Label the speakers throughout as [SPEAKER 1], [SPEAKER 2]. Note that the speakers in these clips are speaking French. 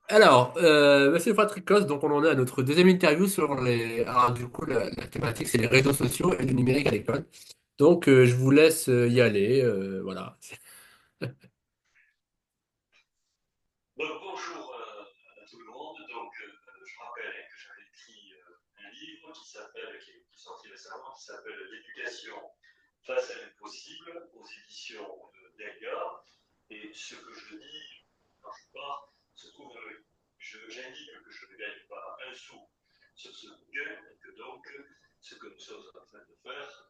[SPEAKER 1] Alors, Monsieur Patricos, donc on en est à notre deuxième interview sur les. Alors, du coup, la thématique, c'est les réseaux sociaux et le numérique à l'école. Donc, je vous laisse y aller. Voilà.
[SPEAKER 2] Donc, bonjour à tout le monde. Je rappelle que j'avais écrit un livre qui est sorti récemment, qui s'appelle L'éducation face à l'impossible aux éditions d'Elgar. Et ce que je dis quand je pars se trouve dans le. J'indique que je ne gagne pas un sou sur ce bouquin et que donc ce que nous sommes en train de faire,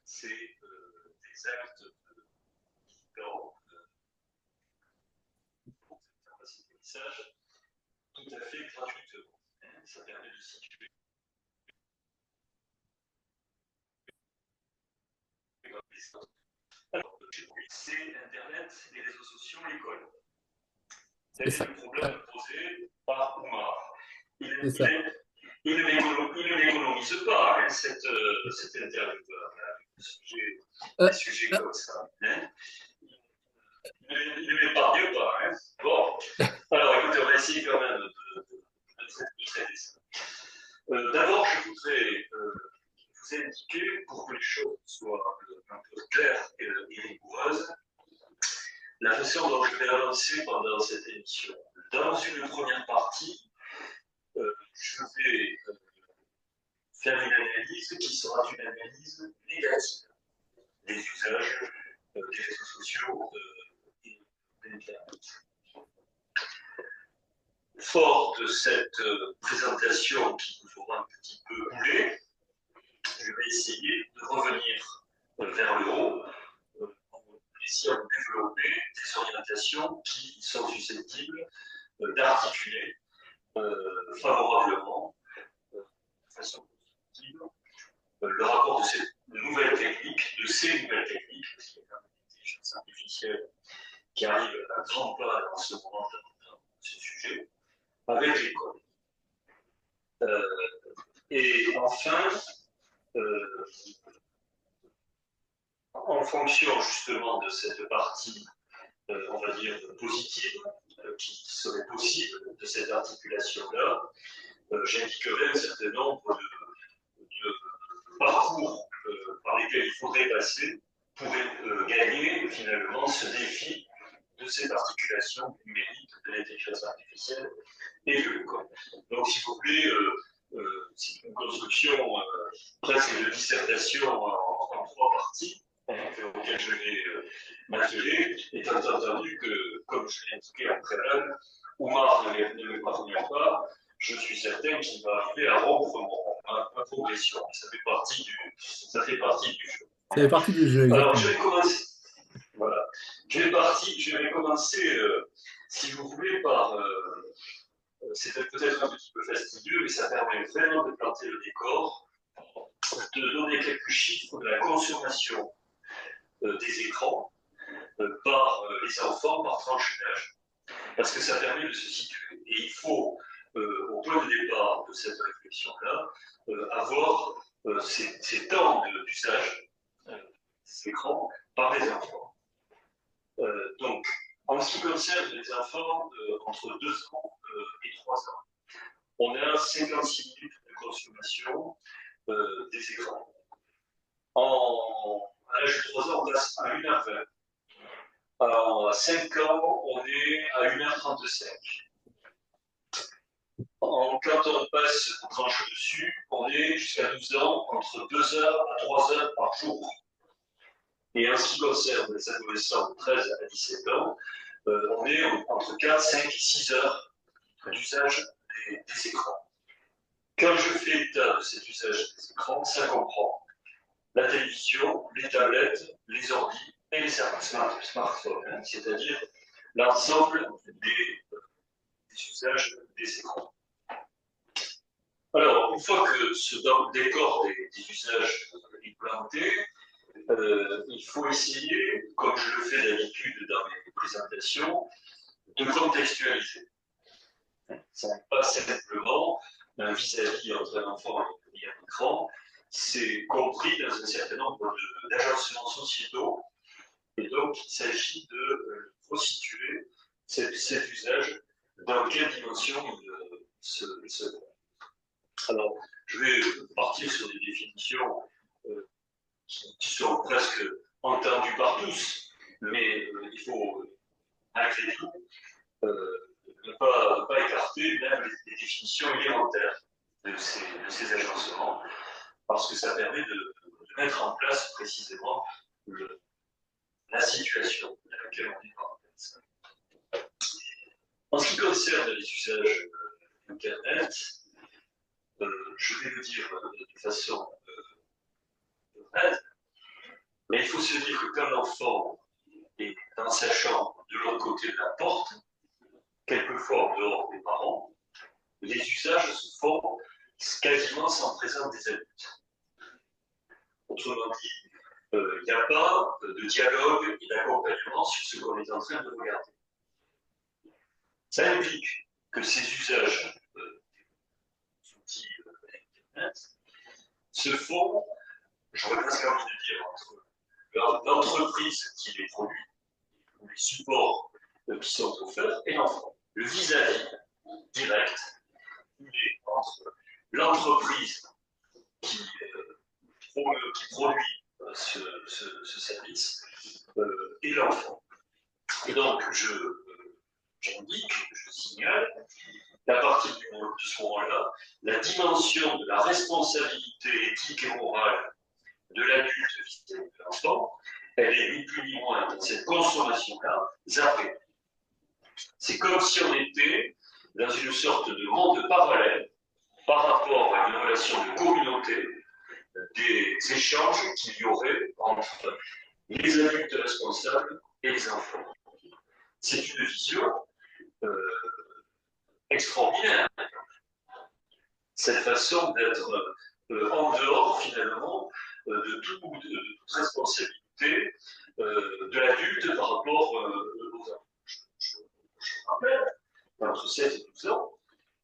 [SPEAKER 2] c'est des actes militants pour faire passer des messages tout à fait gratuitement. Ça permet de situer alors, c'est Internet, les réseaux sociaux, l'école.
[SPEAKER 1] C'est
[SPEAKER 2] Tel est
[SPEAKER 1] ça.
[SPEAKER 2] le problème posé par Oumar. Il,
[SPEAKER 1] C'est
[SPEAKER 2] il,
[SPEAKER 1] ça.
[SPEAKER 2] est, il ne l'économise pas, hein, cette interview. Des
[SPEAKER 1] Euh,
[SPEAKER 2] sujets
[SPEAKER 1] euh,
[SPEAKER 2] comme ça. Hein. Il ne m'épargne pas. Hein. Bon, alors écoutez, on va essayer quand même de traiter ça. D'abord, je voudrais vous indiquer, pour que les choses soient un peu claires et rigoureuses, la façon dont je vais avancer pendant cette émission. Dans une première partie, je vais faire une analyse qui sera une analyse négative des usages des réseaux sociaux et d'Internet. Fort de cette présentation qui nous aura un petit peu roulé, je vais essayer de revenir vers le haut en essayant de développer des orientations qui sont susceptibles d'articuler favorablement, de façon positive, le rapport de ces nouvelles techniques, parce qu'il y a l'intelligence artificielle qui arrive à grands pas dans ce moment dans ce sujet, avec l'école. Euh, et enfin, euh, en fonction justement de cette partie, on va dire, positive, qui serait possible de cette articulation-là, j'indiquerai un certain nombre de parcours par lesquels il faudrait passer pour gagner finalement ce défi de cette articulation numérique de l'intelligence artificielle et de l'école. Donc, si vous voulez, c'est une construction presque de dissertation en trois parties auxquelles je vais m'atteler, étant entendu que, comme je l'ai indiqué en préalable, Oumar ne m'épargne pas, je suis certain qu'il va arriver à rompre ma progression. Ça fait partie du jeu.
[SPEAKER 1] Ça fait partie du jeu,
[SPEAKER 2] Alors, je
[SPEAKER 1] exactement.
[SPEAKER 2] vais commencer. Voilà. Je vais commencer, si vous voulez, par. C'est peut-être un petit peu fastidieux, mais ça permet vraiment de planter le décor, de donner quelques chiffres de la consommation des écrans par les enfants par tranche d'âge, parce que ça permet de se situer. Et il faut, au point de départ de cette réflexion-là, avoir ces temps d'usage des écrans par les enfants. Donc, en ce qui concerne les enfants entre 2 ans et 3 ans, on a 56 minutes de consommation des écrans. À l'âge de 3 ans, on passe à 1h20. À 5 ans, on est à 1h35. Quand on passe aux tranches dessus, on est jusqu'à 12 ans, entre 2 heures à 3 heures par jour. Et en ce qui concerne les adolescents de 13 à 17 ans, on est entre 4, 5 et 6 heures d'usage des écrans. Quand je fais état de cet usage des écrans, ça comprend la télévision, les tablettes, les ordi et les smartphones, hein, c'est-à-dire l'ensemble des usages des écrans. Alors, une fois que ce décor des usages est planté, il faut essayer, comme je le fais d'habitude dans mes présentations, de contextualiser. Ce n'est pas simplement un vis-à-vis entre un enfant et un écran, c'est compris dans un certain nombre d'agencements sociétaux, et donc il s'agit de resituer cet usage dans quelle dimension se. Alors, je vais partir sur des définitions qui sont presque entendues par tous, mais il faut, malgré tout, ne pas écarter même les définitions élémentaires de ces agencements, parce que ça permet de mettre en place précisément la situation dans laquelle on est en place. En ce qui concerne les usages d'Internet, je vais le dire de façon brève, mais il faut se dire que quand l'enfant est dans sa chambre de l'autre côté de la porte, quelquefois en dehors des parents, les usages se font quasiment sans présence des adultes. Autrement dit, il n'y a pas de dialogue et d'accompagnement sur ce qu'on est en train de regarder. Ça implique que ces usages d'outils Internet se font, j'aurais presque envie de dire, entre l'entreprise qui les produit, ou les supports qui sont offerts, et l'enfant. Le vis-à-vis direct, il est entre l'entreprise qui produit ce service et l'enfant. Et donc, j'indique, je signale, à partir de ce moment-là, la dimension de la responsabilité éthique et morale de l'adulte vis-à-vis de l'enfant, elle est ni plus ni moins dans cette consommation-là zappée. C'est comme si on était dans une sorte de monde parallèle par rapport à une relation de communauté, des échanges qu'il y aurait entre les adultes responsables et les enfants. C'est une vision extraordinaire. Cette façon d'être en dehors, finalement, de toute responsabilité de l'adulte par rapport aux enfants. Je rappelle, entre 7 et 12 ans,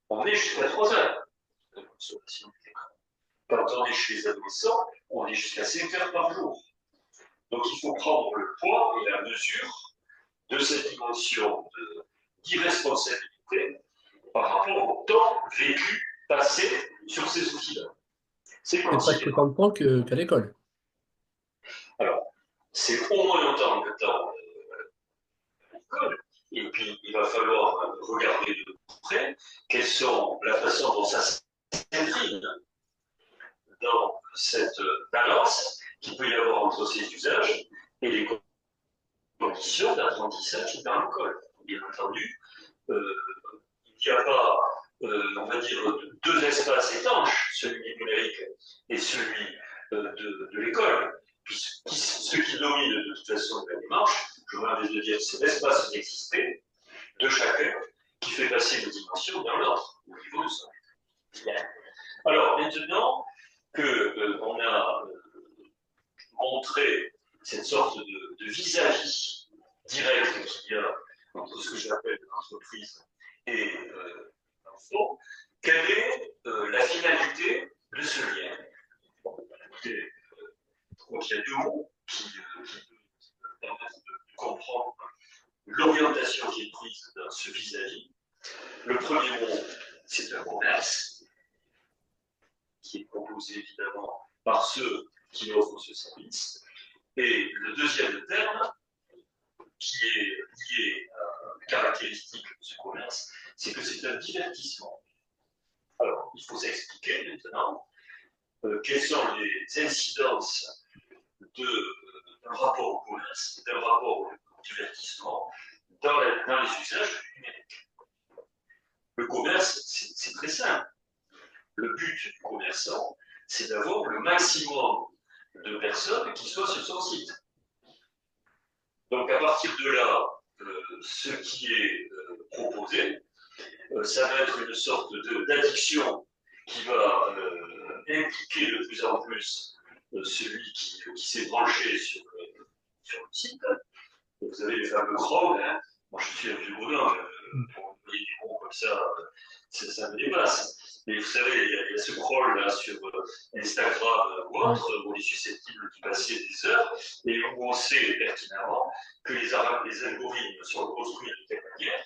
[SPEAKER 2] on est jusqu'à 3 heures de consommation d'écran. Quand on est chez les adolescents, on est jusqu'à 5 heures par jour. Donc il faut prendre le poids et la mesure de cette dimension d'irresponsabilité par rapport au temps vécu, passé sur ces outils-là.
[SPEAKER 1] C'est presque autant de temps qu'à l'école.
[SPEAKER 2] Alors, c'est au moins autant de temps à l'école. Et puis, il va falloir regarder de près quelles sont la façon dont ça s'imprime dans cette balance qu'il peut y avoir entre ces usages et les conditions d'apprentissage dans l'école. Bien entendu, il n'y a pas, on va dire, deux espaces étanches, celui du numérique et celui de l'école. Ce qui domine de toute façon la démarche, je vais envie de dire, c'est l'espace d'exister de chacun qui fait passer une dimension dans l'autre, au niveau de son. Alors, maintenant qu'on a montré cette sorte de vis-à-vis direct qu'il y a entre ce que j'appelle l'entreprise et l'enfant, quelle est la finalité de ce lien? Écoutez, je crois qu'il y a deux mots qui permettent de comprendre l'orientation qui est prise dans ce vis-à-vis. Le premier mot, c'est un commerce, qui est proposé évidemment par ceux qui offrent ce service. Et le deuxième terme, qui est lié à la caractéristique de ce commerce, c'est que c'est un divertissement. Alors, il faut s'expliquer maintenant quelles sont les incidences d'un rapport au commerce, d'un rapport au divertissement dans les usages numériques. Le commerce, c'est très simple. Le but du commerçant, c'est d'avoir le maximum de personnes qui soient sur son site. Donc à partir de là, ce qui est proposé, ça va être une sorte d'addiction qui va impliquer de plus en plus celui qui s'est branché sur le site. Vous avez les fameux crawls, hein. Moi je suis un vieux bonhomme, pour envoyer des mots comme ça, ça me dépasse. Mais vous savez, il y a ce crawl là sur Instagram ou autre, où on est susceptible d'y passer des heures, et où on sait pertinemment que les algorithmes sont construits de telle manière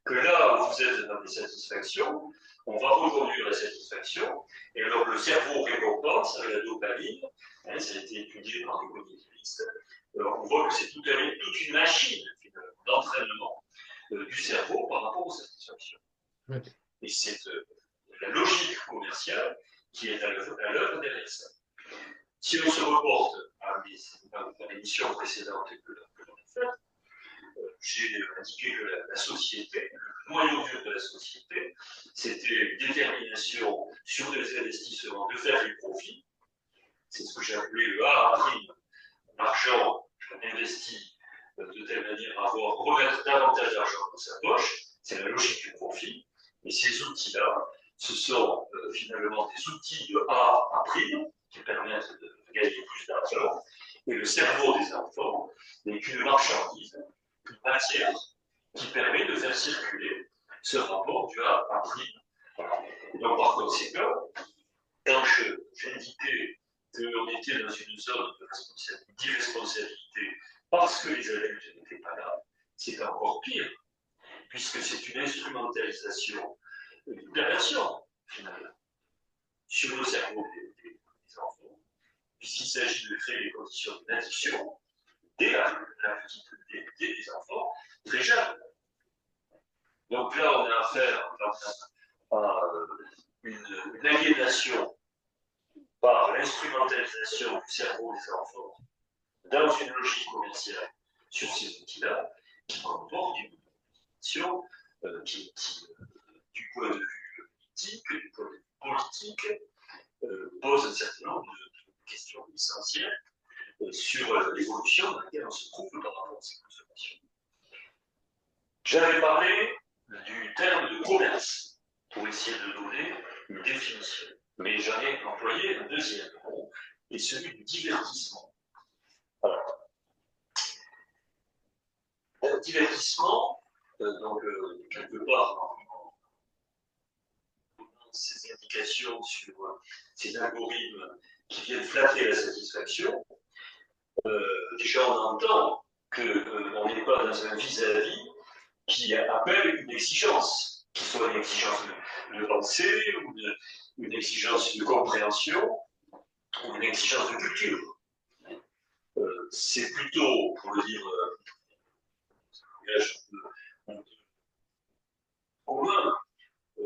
[SPEAKER 2] que là où vous êtes dans des satisfactions, on va reconduire la satisfaction, et alors le cerveau récompense avec la dopamine, hein, ça a été étudié par des cognitivistes, on voit que c'est toute une machine d'entraînement du cerveau par rapport aux satisfactions. Ouais. Et c'est la logique commerciale qui est à l'œuvre derrière ça. Si on se reporte à l'émission précédente que l'on a faite, j'ai indiqué que la société, le noyau dur de la société, c'était une détermination sur des investissements de faire du profit. C'est ce que j'ai appelé le A', l'argent investi de telle manière à remettre davantage d'argent dans sa poche. C'est la logique du profit. Et ces outils-là, ce sont finalement des outils de A prime qui permettent de gagner plus d'argent. Et le cerveau des enfants n'est qu'une marchandise, une matière qui permet de faire circuler ce rapport du A prime. Et donc, par conséquent, quand j'indiquais qu'on était dans une zone d'irresponsabilité parce que les adultes n'étaient pas là, c'est encore pire, puisque c'est une instrumentalisation, une perversion, finalement, sur le cerveau des enfants, puisqu'il s'agit de créer les conditions d'addiction dès des enfants très jeunes. Donc là, on a affaire à une aliénation par l'instrumentalisation du cerveau des enfants dans une logique commerciale sur ces outils-là, qui comporte une position qui, du point de vue éthique, du point de vue politique, pose un certain nombre de questions essentielles sur l'évolution dans laquelle on se trouve par rapport à ces consommations. J'avais parlé du terme de commerce pour essayer de donner une définition, mais j'en ai employé un deuxième mot, et celui du divertissement. Alors, le divertissement, donc quelque part, ces indications sur ces algorithmes qui viennent flatter la satisfaction, déjà on entend qu'on n'est pas dans un vis-à-vis qui appelle une exigence, qui soit une exigence de pensée, ou une exigence de compréhension, ou une exigence de culture. C'est plutôt, pour le dire, commun,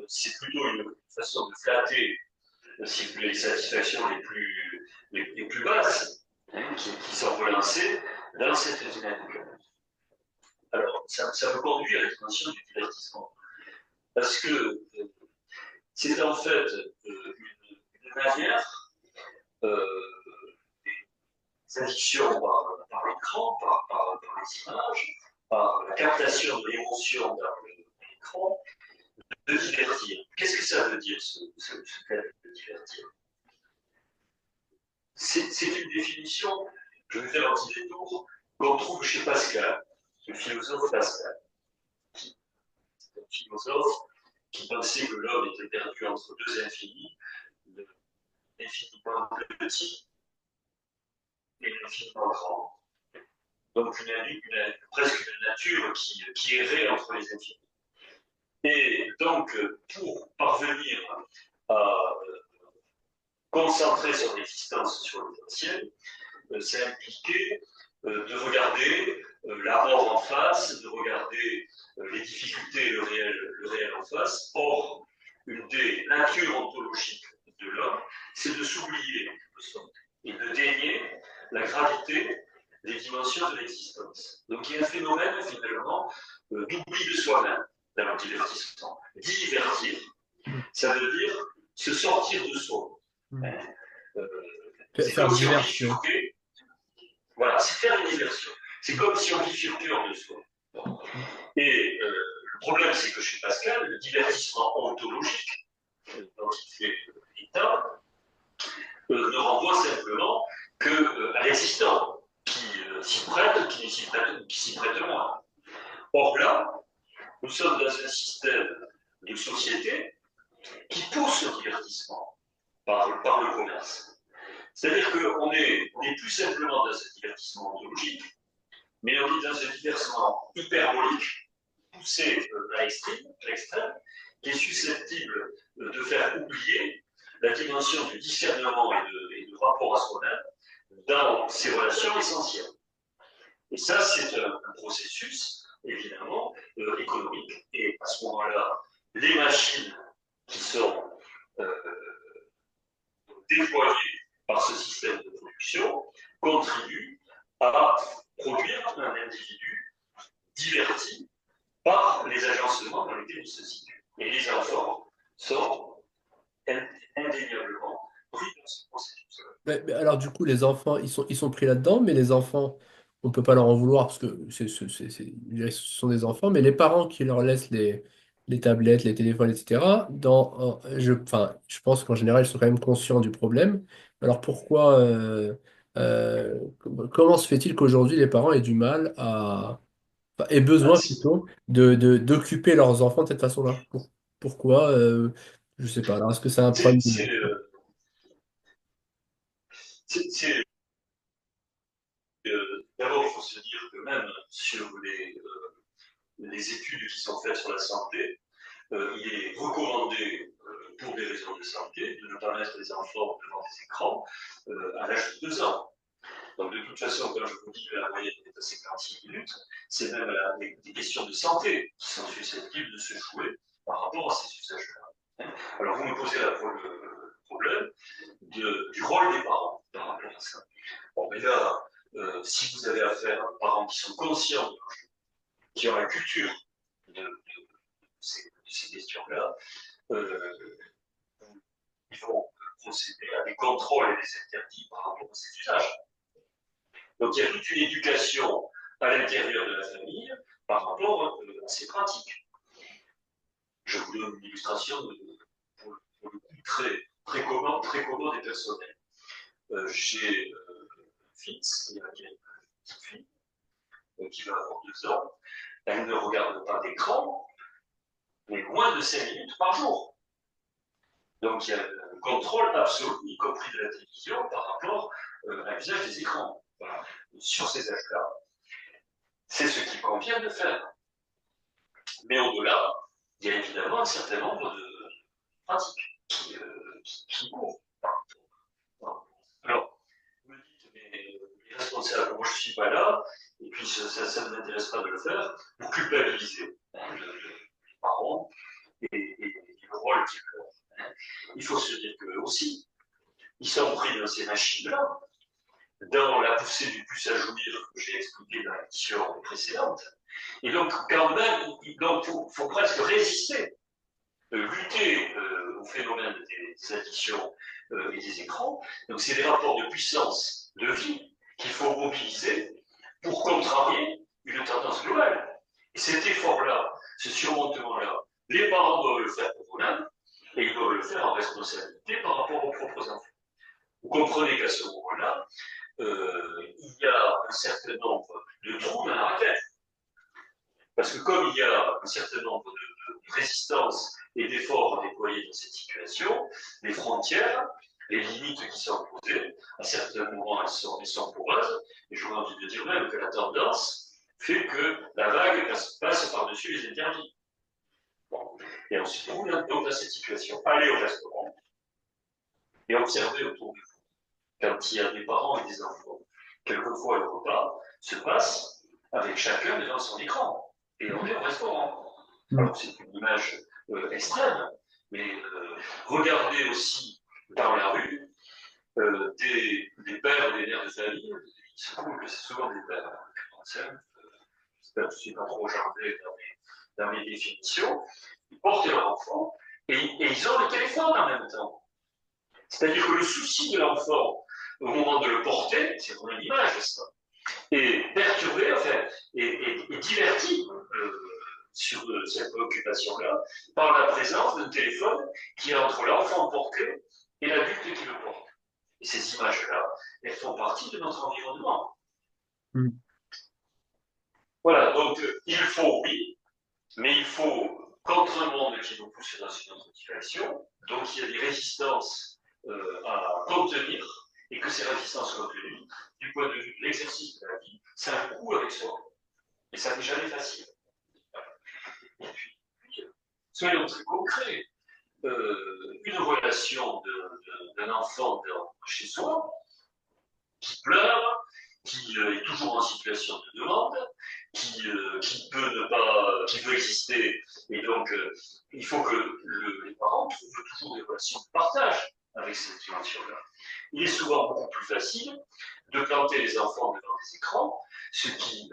[SPEAKER 2] c'est plutôt une façon de flatter les satisfactions les plus basses, hein, qui sont relancées dans cette dynamique. Alors, ça me conduit à l'extension du divertissement. Parce que c'est en fait une manière, des addictions par l'écran, par les images, par la captation de l'émotion dans l'écran, de divertir. Qu'est-ce que ça veut dire, ce terme de divertir? C'est une définition, je vais faire un petit détour, qu'on trouve chez Pascal, le philosophe Pascal. C'est un philosophe qui pensait que l'homme était perdu entre deux infinis, l'infiniment petit et l'infiniment grand. Donc presque une nature qui errait entre les infinis. Et donc, pour parvenir à concentrer son existence sur l'essentiel, ça impliquait de regarder la mort en face, de regarder les difficultés et le réel en face. Or, une des natures ontologiques de l'homme, c'est de s'oublier et de dénier la gravité des dimensions de l'existence. Donc il y a un phénomène, finalement, d'oubli de soi-même dans le divertissement. Divertir, ça veut dire se sortir de soi. C'est comme si on bifurquait. Voilà, c'est faire une diversion. C'est comme si on bifurquait hors de soi. Et le problème, c'est que chez Pascal, le divertissement ontologique, dont il fait état, ne renvoie simplement qu'à l'existant, qui s'y prête, qui s'y prête moins. Or là, nous sommes dans un système de société qui pousse au divertissement par le commerce. C'est-à-dire qu'on n'est plus simplement dans un divertissement ontologique, mais on est dans un divertissement hyperbolique, poussé à l'extrême, qui est susceptible de faire oublier la dimension du discernement et de rapport à soi-même dans ses relations essentielles. Et ça, c'est un processus, évidemment, économique. Et à ce moment-là, les machines qui sont euh, déployées par ce système de production contribuent à produire un individu diverti par les agencements dans lesquels il se situe. Et les enfants sont indéniablement pris dans ce processus.
[SPEAKER 1] Mais alors du coup, les enfants, ils sont pris là-dedans, mais les enfants, on peut pas leur en vouloir parce que ce sont des enfants, mais les parents qui leur laissent les tablettes, les téléphones, etc., enfin, je pense qu'en général, ils sont quand même conscients du problème. Alors pourquoi, comment se fait-il qu'aujourd'hui, les parents aient du mal enfin, aient besoin plutôt d'occuper leurs enfants de cette façon-là? Pourquoi, je sais pas. Alors est-ce que c'est un problème de...
[SPEAKER 2] C'est d'abord, il faut se dire que même sur les études qui sont faites sur la santé, il est recommandé, pour des raisons de santé, de ne pas mettre les enfants devant des écrans à l'âge de 2 ans. Donc, de toute façon, quand je vous dis que la moyenne est à 56 minutes, c'est même des questions de santé qui sont susceptibles de se jouer par rapport à ces usages-là. Alors, vous me posez le problème du rôle des parents par rapport à ça. Bon, mais là, si vous avez affaire à des parents qui sont conscients, qui ont la culture de ces questions-là, euh, ils vont procéder à des contrôles et des interdits par rapport à ces usages. Donc il y a toute une éducation à l'intérieur de la famille par rapport à ces pratiques. Je vous donne une illustration pour le coup très commode et personnel. J'ai un fils qui a une petite fille qui va avoir 2 ans. Elle ne regarde pas d'écran, mais moins de 5 minutes par jour. Donc il y a un contrôle absolu, y compris de la télévision, par rapport à l'usage des écrans. Voilà. Sur ces âges-là, c'est ce qu'il convient de faire. Mais au-delà, il y a évidemment un certain nombre de pratiques qui courent. Alors, vous me dites, mais les responsables, moi je ne suis pas là, et puis ça ne m'intéresse pas de le faire, vous culpabilisez les parents et le rôle qu'ils ont. Il faut se dire qu'eux aussi, ils sont pris dans ces machines-là, dans la poussée du plus à jouir que j'ai expliqué dans l'émission précédente. Et donc, quand même, il faut presque résister, lutter au phénomène des addictions et des écrans. Donc, c'est des rapports de puissance, de vie, qu'il faut mobiliser pour contrarier une tendance globale. Et cet effort-là, ce surmontement-là, les parents doivent le faire pour eux-mêmes, et ils doivent le faire en responsabilité par rapport aux propres enfants. Vous comprenez qu'à ce moment-là, il y a un certain nombre de trous dans la raquette. Parce que comme il y a un certain nombre de résistances et d'efforts déployés dans cette situation, les frontières, les limites qui sont posées, à certains moments elles sont poreuses, et j'aurais envie de dire même que la tendance fait que la vague passe par-dessus les interdits. Bon. Et on se trouve donc dans cette situation. Aller au restaurant et observer autour de vous. Quand il y a des parents et des enfants, quelquefois le repas se passe avec chacun devant son écran. Et on est au restaurant. Alors c'est une image extrême, mais regardez aussi dans la rue des pères et des mères de famille, il se trouve que c'est souvent des pères. J'espère que je ne suis pas trop jardé dans mes définitions. Ils portent leur enfant et ils ont le téléphone en même temps. C'est-à-dire que le souci de l'enfant au moment de le porter, c'est vraiment une image, ça, est perturbé, enfin, et diverti sur cette préoccupation-là par la présence d'un téléphone qui est entre l'enfant porté et l'adulte qui le porte. Et ces images-là, elles font partie de notre environnement. Mm. Voilà, donc il faut, oui, mais il faut, contre un monde qui nous pousse dans une autre direction, donc il y a des résistances à contenir, et que ces résistances contenues, du point de vue de l'exercice de la vie, ça a un coût avec soi. Et ça n'est jamais facile. Et puis, soyons très concrets. Une relation d'un enfant chez soi, qui pleure, qui est toujours en situation de demande, qui peut ne pas, qui veut exister, et donc il faut que les parents trouvent toujours des relations de partage avec cette dimension-là. Il est souvent beaucoup plus facile de planter les enfants devant des écrans, ce qui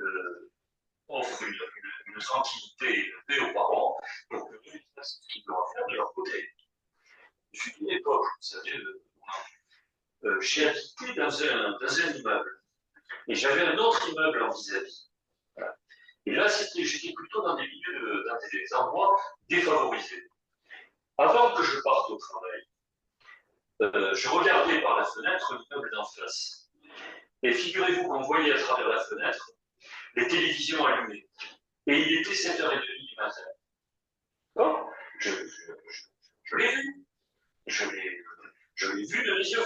[SPEAKER 2] offre une tranquillité et une paix aux parents pour que eux fassent ce qu'ils doivent faire de leur côté. Il fut une époque, vous savez, j'ai habité dans un immeuble et j'avais un autre immeuble en vis-à-vis. Voilà. Et là, j'étais plutôt dans des milieux, dans des endroits défavorisés. Avant que je parte au travail, je regardais par la fenêtre l'immeuble d'en face. Et figurez-vous qu'on voyait à travers la fenêtre les télévisions allumées. Et il était 7h30 du matin. Bon, je l'ai vu. Je l'ai vu de mes yeux.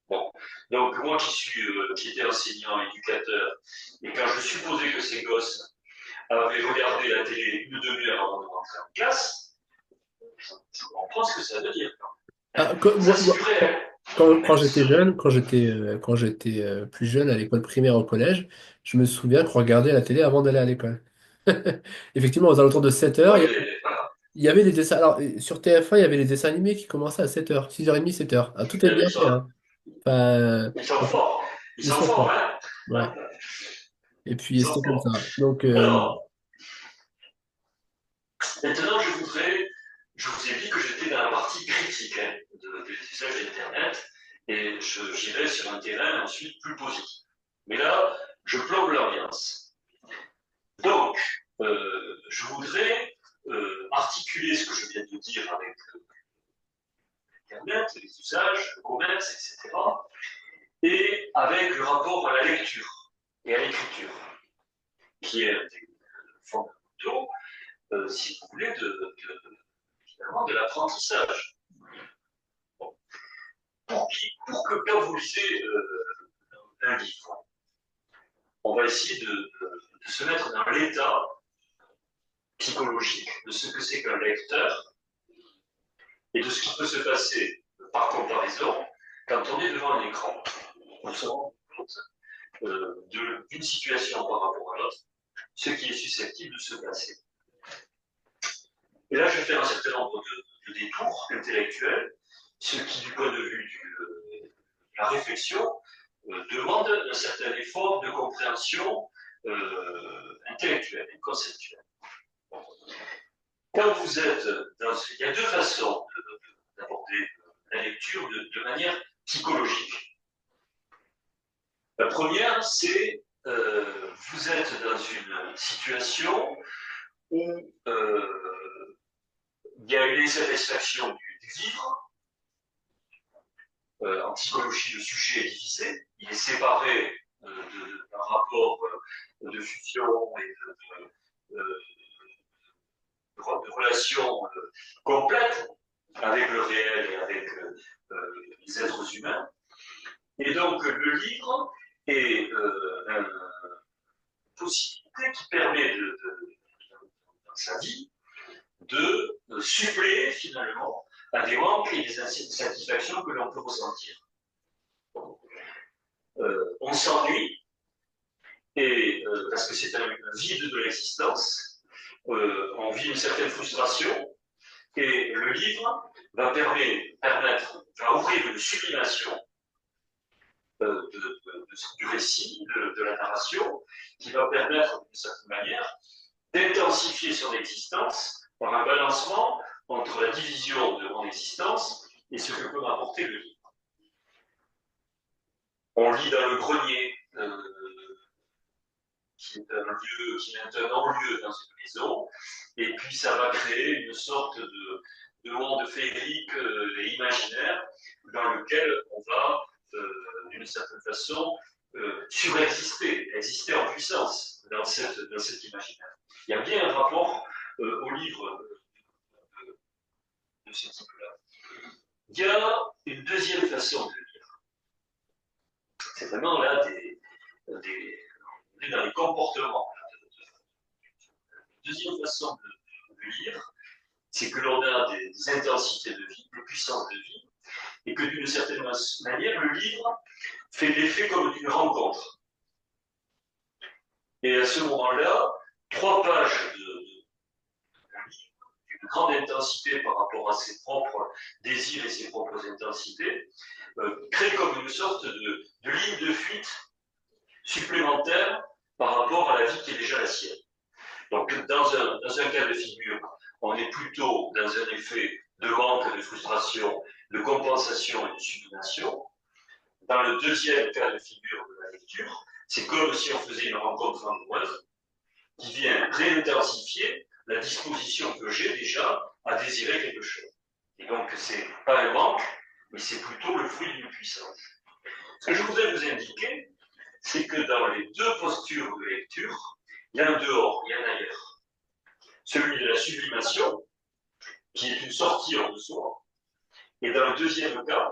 [SPEAKER 2] Bon. Donc, moi qui étais enseignant, éducateur, et quand je supposais que ces gosses avaient regardé la télé une demi-heure avant de rentrer en classe, je comprends ce que ça veut dire. Hein.
[SPEAKER 1] Ah,
[SPEAKER 2] Ça, c'est du réel.
[SPEAKER 1] quand j'étais jeune, quand j'étais plus jeune à l'école primaire au collège, je me souviens qu'on regardait la télé avant d'aller à l'école. Effectivement, aux alentours de 7 heures,
[SPEAKER 2] Oui, voilà.
[SPEAKER 1] il y avait les dessins. Alors, sur TF1, il y avait les dessins animés qui commençaient à 7 heures, 6h30, 7 heures. Ah, tout est bien fait, hein. Enfin,
[SPEAKER 2] Ils sont forts. Ils
[SPEAKER 1] ils
[SPEAKER 2] sont
[SPEAKER 1] sont
[SPEAKER 2] forts,
[SPEAKER 1] forts.
[SPEAKER 2] hein.
[SPEAKER 1] Ouais. Et
[SPEAKER 2] Ils
[SPEAKER 1] puis,
[SPEAKER 2] sont
[SPEAKER 1] c'était comme
[SPEAKER 2] forts.
[SPEAKER 1] ça. Donc,
[SPEAKER 2] Alors, maintenant, je vous ai dit que j'étais dans la partie critique hein, de l'usage d'Internet et j'irai sur un terrain ensuite plus positif. Mais là, je plombe l'ambiance. Donc, je voudrais articuler ce que je viens de dire avec Internet, les usages, le commerce, etc., et avec le rapport à la lecture et à l'écriture, qui est un des fondamentaux, si vous voulez, finalement, de l'apprentissage. Bon. Pour que quand vous lisez un livre, on va essayer de se mettre dans l'état psychologique de ce que c'est qu'un lecteur et de ce qui peut se passer par comparaison quand on est devant un écran. On se rend compte d'une situation par rapport à l'autre, ce qui est susceptible de se passer. Et là, je vais faire un certain nombre de détours intellectuels, ce qui, du point de vue de la réflexion, demande un certain effort de compréhension intellectuelle et conceptuelle. Quand vous êtes dans... Il y a deux façons d'aborder la lecture de manière psychologique. La première, c'est vous êtes dans une situation où il y a une insatisfaction du vivre. En psychologie, le sujet est divisé. Il est séparé d'un rapport de fusion et de relations complètes avec le réel et avec les êtres humains. Et donc, le livre est une possibilité qui permet, dans sa vie, de suppléer finalement à des manques et des insatisfactions que l'on peut ressentir. On s'ennuie, et, parce que c'est un vide de l'existence, on vit une certaine frustration, et le livre va ouvrir une sublimation du récit, de la narration, qui va permettre d'une certaine manière d'intensifier son existence par un balancement entre la division de mon existence et ce que peut m'apporter le livre. On lit dans le grenier, qui est un non-lieu dans une maison, et puis ça va créer une sorte de monde féerique et imaginaire dans lequel on va, d'une certaine façon, surexister, exister en puissance dans cet imaginaire. Il y a bien un rapport au livre de ce type-là. Il y a une deuxième façon de lire. C'est vraiment là on est dans les comportements. Deuxième façon livre, c'est que l'on a des intensités de vie, des puissances de vie, et que d'une certaine manière, le livre fait l'effet comme d'une rencontre. Et à ce moment-là, 3 pages d'une grande intensité par rapport à ses propres désirs et ses propres intensités, créent comme une sorte de ligne de fuite supplémentaire par rapport à la vie qui est déjà la sienne. Donc, dans un cas de figure, on est plutôt dans un effet de manque, de frustration, de compensation et de sublimation. Dans le deuxième cas de figure de la lecture, c'est comme si on faisait une rencontre amoureuse qui vient réintensifier la disposition que j'ai déjà à désirer quelque chose. Et donc, c'est pas un manque, mais c'est plutôt le fruit d'une puissance. Ce que je voudrais vous indiquer, c'est que dans les 2 postures de lecture, il y a un dehors, il y a un ailleurs. Celui de la sublimation, qui est une sortie hors de soi, et dans le deuxième cas,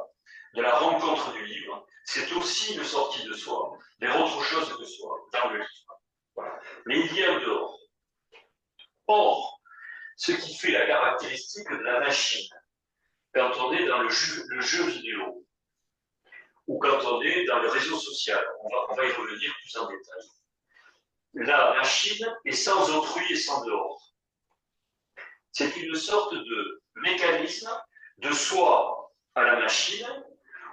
[SPEAKER 2] de la rencontre du livre, c'est aussi une sortie de soi, vers autre chose que soi, dans le livre. Voilà. Mais il y a un dehors. Or, ce qui fait la caractéristique de la machine, quand on est dans le jeu vidéo, ou quand on est dans le réseau social, on va y revenir plus en détail. La machine est sans autrui et sans dehors. C'est une sorte de mécanisme de soi à la machine,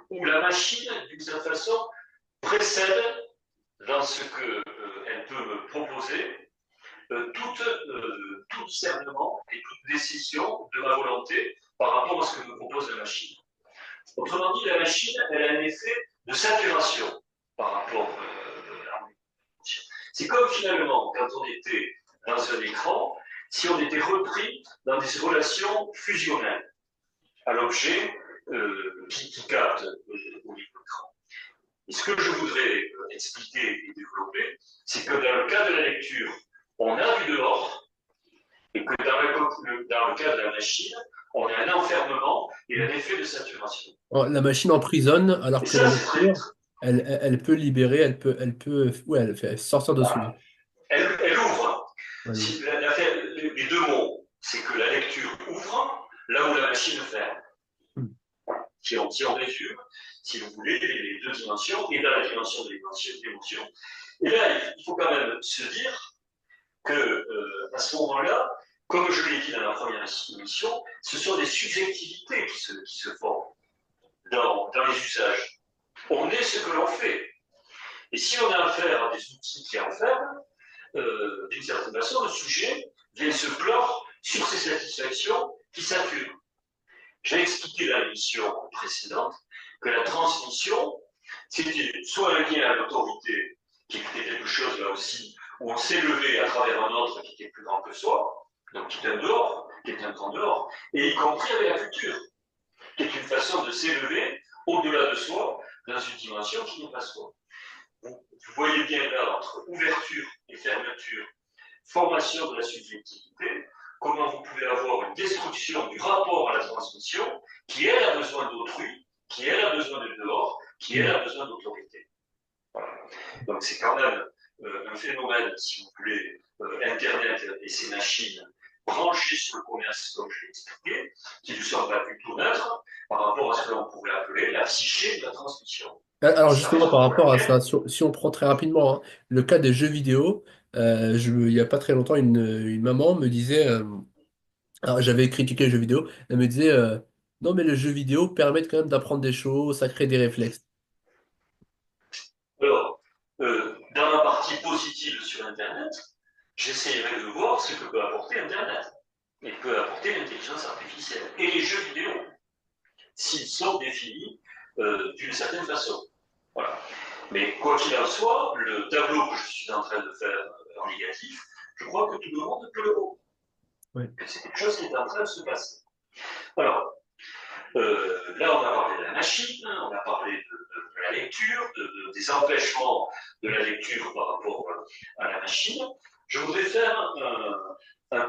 [SPEAKER 2] où la machine, d'une certaine façon, précède dans ce qu'elle peut me proposer tout discernement et toute décision de ma volonté par rapport à ce que me propose la machine. Autrement dit, la machine, elle a un effet de saturation par rapport à la machine. C'est comme finalement, quand on était dans un écran, si on était repris dans des relations fusionnelles à l'objet qui capte au niveau de l'écran. Et ce que je voudrais expliquer et développer, c'est que dans le cas de la lecture, on a du dehors, et que dans le cas de la machine, on a un enfermement et un effet de saturation.
[SPEAKER 1] La machine emprisonne, alors
[SPEAKER 2] Et
[SPEAKER 1] que la
[SPEAKER 2] ça, c'est très.
[SPEAKER 1] lecture, elle peut libérer, ouais, elle fait sortir de soi.
[SPEAKER 2] Voilà. Elle ouvre.
[SPEAKER 1] Ouais.
[SPEAKER 2] Si les 2 mots, c'est que la lecture ouvre là où la machine ferme.
[SPEAKER 1] Hmm.
[SPEAKER 2] Si on résume, si vous voulez, les 2 dimensions, et dans la dimension de l'émotion. Et là, il faut quand même se dire que à ce moment-là, comme je l'ai dit dans la première émission, ce sont des subjectivités qui se forment dans les usages. On est ce que l'on fait. Et si on a affaire à des outils qui enferment, d'une certaine façon, le sujet vient se clore sur ces satisfactions qui saturent. J'ai expliqué dans l'émission précédente que la transmission, c'était soit un lien à l'autorité, qui était quelque chose là aussi, où on s'élevait à travers un autre qui était plus grand que soi, donc qui est un dehors, qui est un grand dehors, et y compris avec la culture, qui est une façon de s'élever au-delà de soi, dans une dimension qui n'est pas soi. Vous voyez bien là, entre ouverture et fermeture, formation de la subjectivité, comment vous pouvez avoir une destruction du rapport à la transmission, qui elle a besoin d'autrui, qui elle a besoin de dehors, qui elle a besoin d'autorité. Voilà. Donc c'est quand même un phénomène, si vous voulez, Internet et ces machines branchées sur le commerce, comme je l'ai expliqué, qui ne sont pas du tout neutres par rapport à ce que l'on pourrait appeler la psyché de la transmission. Et
[SPEAKER 1] Alors
[SPEAKER 2] c'est la
[SPEAKER 1] justement,
[SPEAKER 2] raison
[SPEAKER 1] par
[SPEAKER 2] pour
[SPEAKER 1] rapport à
[SPEAKER 2] laquelle.
[SPEAKER 1] ça, si on prend très rapidement, hein, le cas des jeux vidéo, il n'y a pas très longtemps, une maman me disait, alors j'avais critiqué les jeux vidéo, elle me disait, non mais les jeux vidéo permettent quand même d'apprendre des choses, ça crée des réflexes.
[SPEAKER 2] Alors, dans la partie positive sur Internet, j'essaierai de voir ce que peut apporter Internet et peut apporter l'intelligence artificielle et les jeux vidéo, s'ils sont définis d'une certaine façon. Voilà. Mais quoi qu'il en soit, le tableau que je suis en train de faire en négatif, je crois que tout le monde peut le voir.
[SPEAKER 1] Ouais.
[SPEAKER 2] C'est quelque chose qui est en train de se passer. Alors, là, on a parlé de la machine, on a parlé de la lecture, des empêchements de la lecture par rapport à la machine. Je voudrais faire une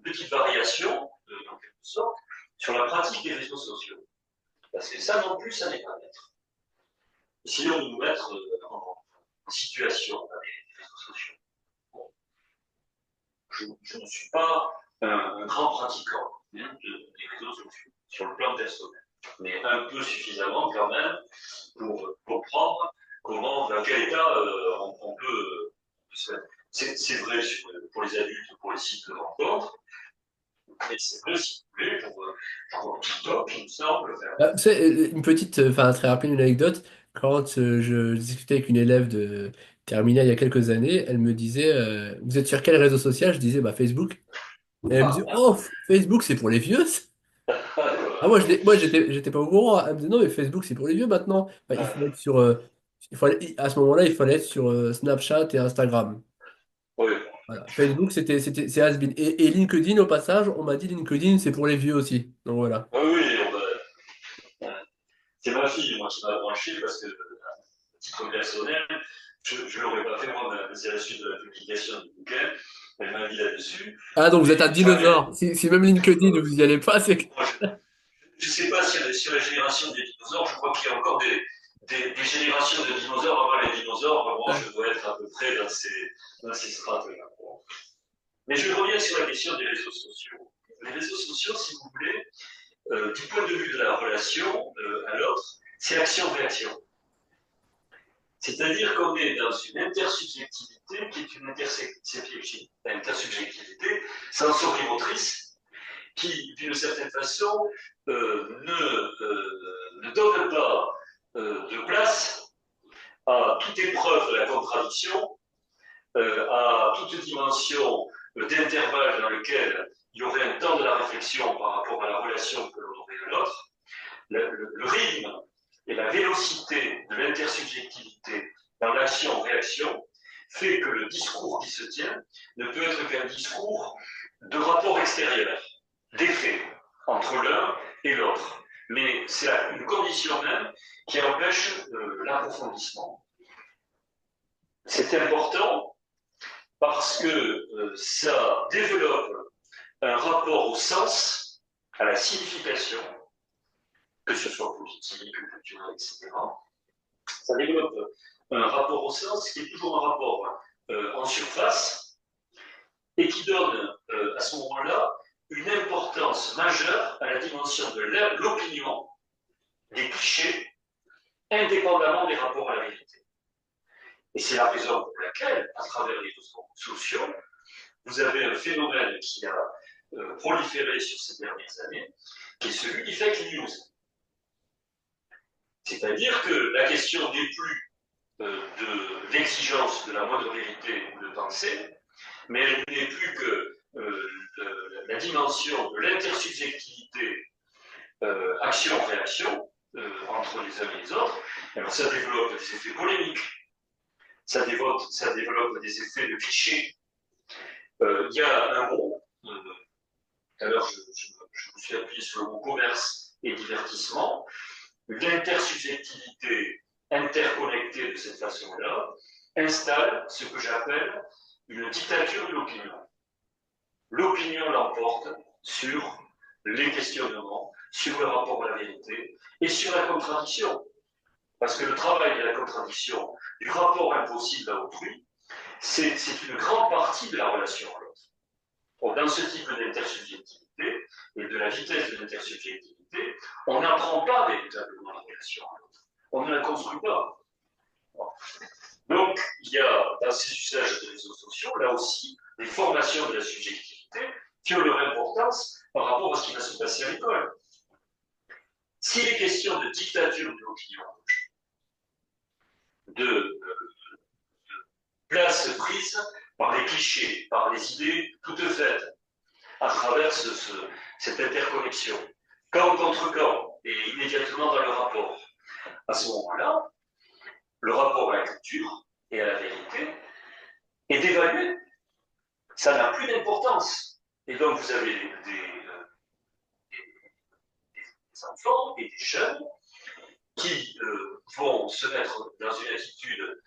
[SPEAKER 2] petite variation, en quelque sorte, sur la pratique des réseaux sociaux. Parce que ça non plus, ça n'est pas neutre. Sinon, nous mettre en situation avec les réseaux sociaux. Bon, je me suis pas un grand pratiquant des réseaux sociaux sur le plan personnel, mais un peu suffisamment quand même pour comprendre comment, dans quel état on peut. C'est vrai pour les adultes, pour les sites de rencontres, mais c'est vrai, si vous voulez, pour TikTok, il me semble.
[SPEAKER 1] Bah, tu sais, une petite, enfin très rapide, une anecdote. Quand je discutais avec une élève de terminale il y a quelques années, elle me disait vous êtes sur quel réseau social? Je disais bah Facebook. Et elle me dit oh, Facebook c'est pour les vieux. Ah, j'étais pas au courant. Elle me dit non, mais Facebook c'est pour les vieux maintenant. Enfin, il faut être sur. À ce moment-là, il fallait être sur Snapchat et Instagram.
[SPEAKER 2] Oui.
[SPEAKER 1] Voilà. Facebook, c'est has-been. Et LinkedIn, au passage, on m'a dit LinkedIn, c'est pour les vieux aussi. Donc voilà.
[SPEAKER 2] Ah oui, c'est ma fille, moi, qui m'a branché parce que, à titre personnel, je ne l'aurais pas fait moi, mais c'est la suite de la publication du bouquin. Elle m'a mis là-dessus.
[SPEAKER 1] Ah, donc vous êtes un
[SPEAKER 2] Mais jamais.
[SPEAKER 1] dinosaure. Si même LinkedIn, vous y allez pas, c'est que.
[SPEAKER 2] Moi, je ne sais pas si sur la génération des dinosaures, je crois qu'il y a encore des générations de dinosaures avant les dinosaures. Moi, je dois être à peu près dans ces strates-là. Mais je reviens sur la question des réseaux sociaux. Les réseaux sociaux, si vous voulez, du point de vue de la relation à l'autre, c'est action-réaction. C'est-à-dire qu'on est dans une intersubjectivité qui est une intersubjectivité sensorimotrice qui, d'une certaine façon, ne donne pas de place à toute épreuve de la contradiction, à toute dimension d'intervalle dans lequel il y aurait un temps de la réflexion par rapport à la relation que l'on aurait à l'autre. Le rythme et la vélocité de l'intersubjectivité dans l'action-réaction fait que le discours qui se tient ne peut être qu'un discours de rapport extérieur, d'effet entre l'un et l'autre. Mais c'est une condition même qui empêche l'approfondissement. C'est important parce que ça développe un rapport au sens, à la signification, que ce soit politique, culturel, etc. Ça développe un rapport au sens qui est toujours un rapport en surface et qui donne à ce moment-là une importance majeure à la dimension de l'opinion, des clichés, indépendamment des rapports à la vérité. Et c'est la raison pour laquelle, à travers les réseaux sociaux, vous avez un phénomène qui a proliféré sur ces dernières années, qui est celui des fake news. C'est-à-dire que la question n'est plus de l'exigence de la moindre vérité ou de pensée, mais elle n'est plus que la dimension de l'intersubjectivité action-réaction entre les uns et les autres. Alors ça développe des effets polémiques, ça développe des effets de clichés. Il y a un mot, tout à l'heure je me suis appuyé sur le mot commerce et divertissement, l'intersubjectivité interconnectée de cette façon-là installe ce que j'appelle une dictature de l'opinion. L'opinion l'emporte sur les questionnements, sur le rapport à la vérité et sur la contradiction. Parce que le travail de la contradiction, du rapport impossible à autrui, c'est une grande partie de la relation à l'autre. Donc, dans ce type d'intersubjectivité et de la vitesse de l'intersubjectivité, on n'apprend pas véritablement la relation à l'autre. On ne la construit pas. Donc, il y a dans ces usages des réseaux sociaux, là aussi, des formations de la subjectivité qui ont leur importance par rapport à ce qui va se passer à l'école. S'il est question de dictature de l'opinion, de place prise par les clichés, par les idées toutes faites, à travers cette interconnexion, camp contre camp, et immédiatement dans le rapport. À ce moment-là, le rapport à la culture et à la vérité est dévalué. Ça n'a plus d'importance. Et donc, vous avez des enfants et des jeunes qui vont se mettre dans une attitude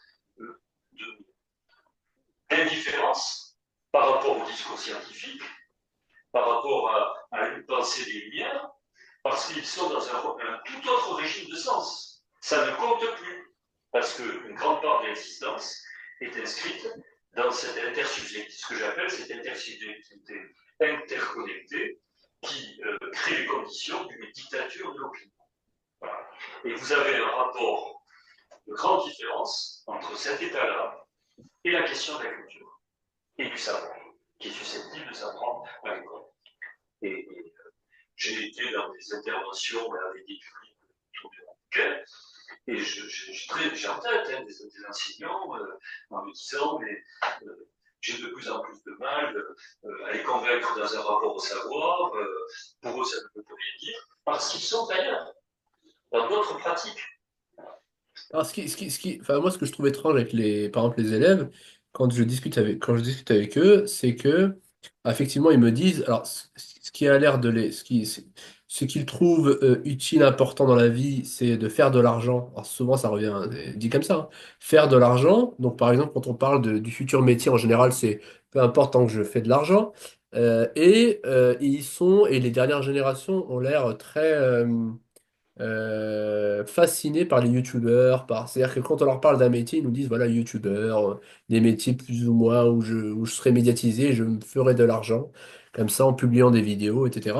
[SPEAKER 2] d'indifférence par rapport au discours scientifique, par rapport à une pensée des Lumières, parce qu'ils sont dans un tout autre régime de sens. Ça ne compte plus, parce qu'une grande part de l'existence est inscrite dans cette intersubjectivité, ce que j'appelle cette intersubjectivité interconnectée qui crée les conditions d'une dictature de l'opinion. Voilà. Et vous avez un rapport de grande différence entre cet état-là et la question de la culture et du savoir, qui est susceptible de s'apprendre à l'école. Et j'ai été dans des interventions avec des publics autour du handicap, et j'ai en tête des enseignants en me disant, mais j'ai de plus en plus de mal à les convaincre dans un rapport au savoir. Pour eux, ça ne peut plus rien dire, parce qu'ils sont ailleurs, dans d'autres pratiques.
[SPEAKER 1] Alors, enfin, moi, ce que je trouve étrange avec par exemple, les élèves, quand je discute avec eux, c'est que, effectivement, ils me disent, alors, ce qui a l'air de ce qu'ils trouvent utile, important dans la vie, c'est de faire de l'argent. Alors, souvent, ça revient dit comme ça, hein. Faire de l'argent. Donc, par exemple, quand on parle du futur métier, en général, c'est peu importe tant que je fais de l'argent. Et les dernières générations ont l'air très, fascinés par les youtubeurs, c'est-à-dire que quand on leur parle d'un métier, ils nous disent voilà, youtubeur, des métiers plus ou moins où je serai médiatisé, je me ferai de l'argent, comme ça en publiant des vidéos, etc.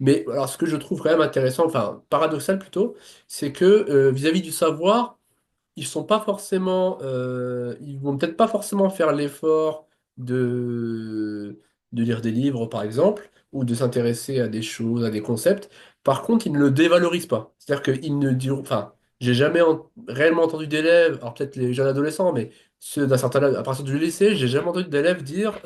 [SPEAKER 1] Mais alors ce que je trouve quand même intéressant, enfin paradoxal plutôt, c'est que vis-à-vis du savoir, ils vont peut-être pas forcément faire l'effort de, de lire des livres, par exemple, ou de s'intéresser à des choses, à des concepts. Par contre, ils ne le dévalorisent pas. C'est-à-dire qu'ils ne diront, enfin, j'ai jamais réellement entendu d'élèves, alors peut-être les jeunes adolescents, mais ceux d'un certain âge, à partir du lycée, j'ai jamais entendu d'élèves dire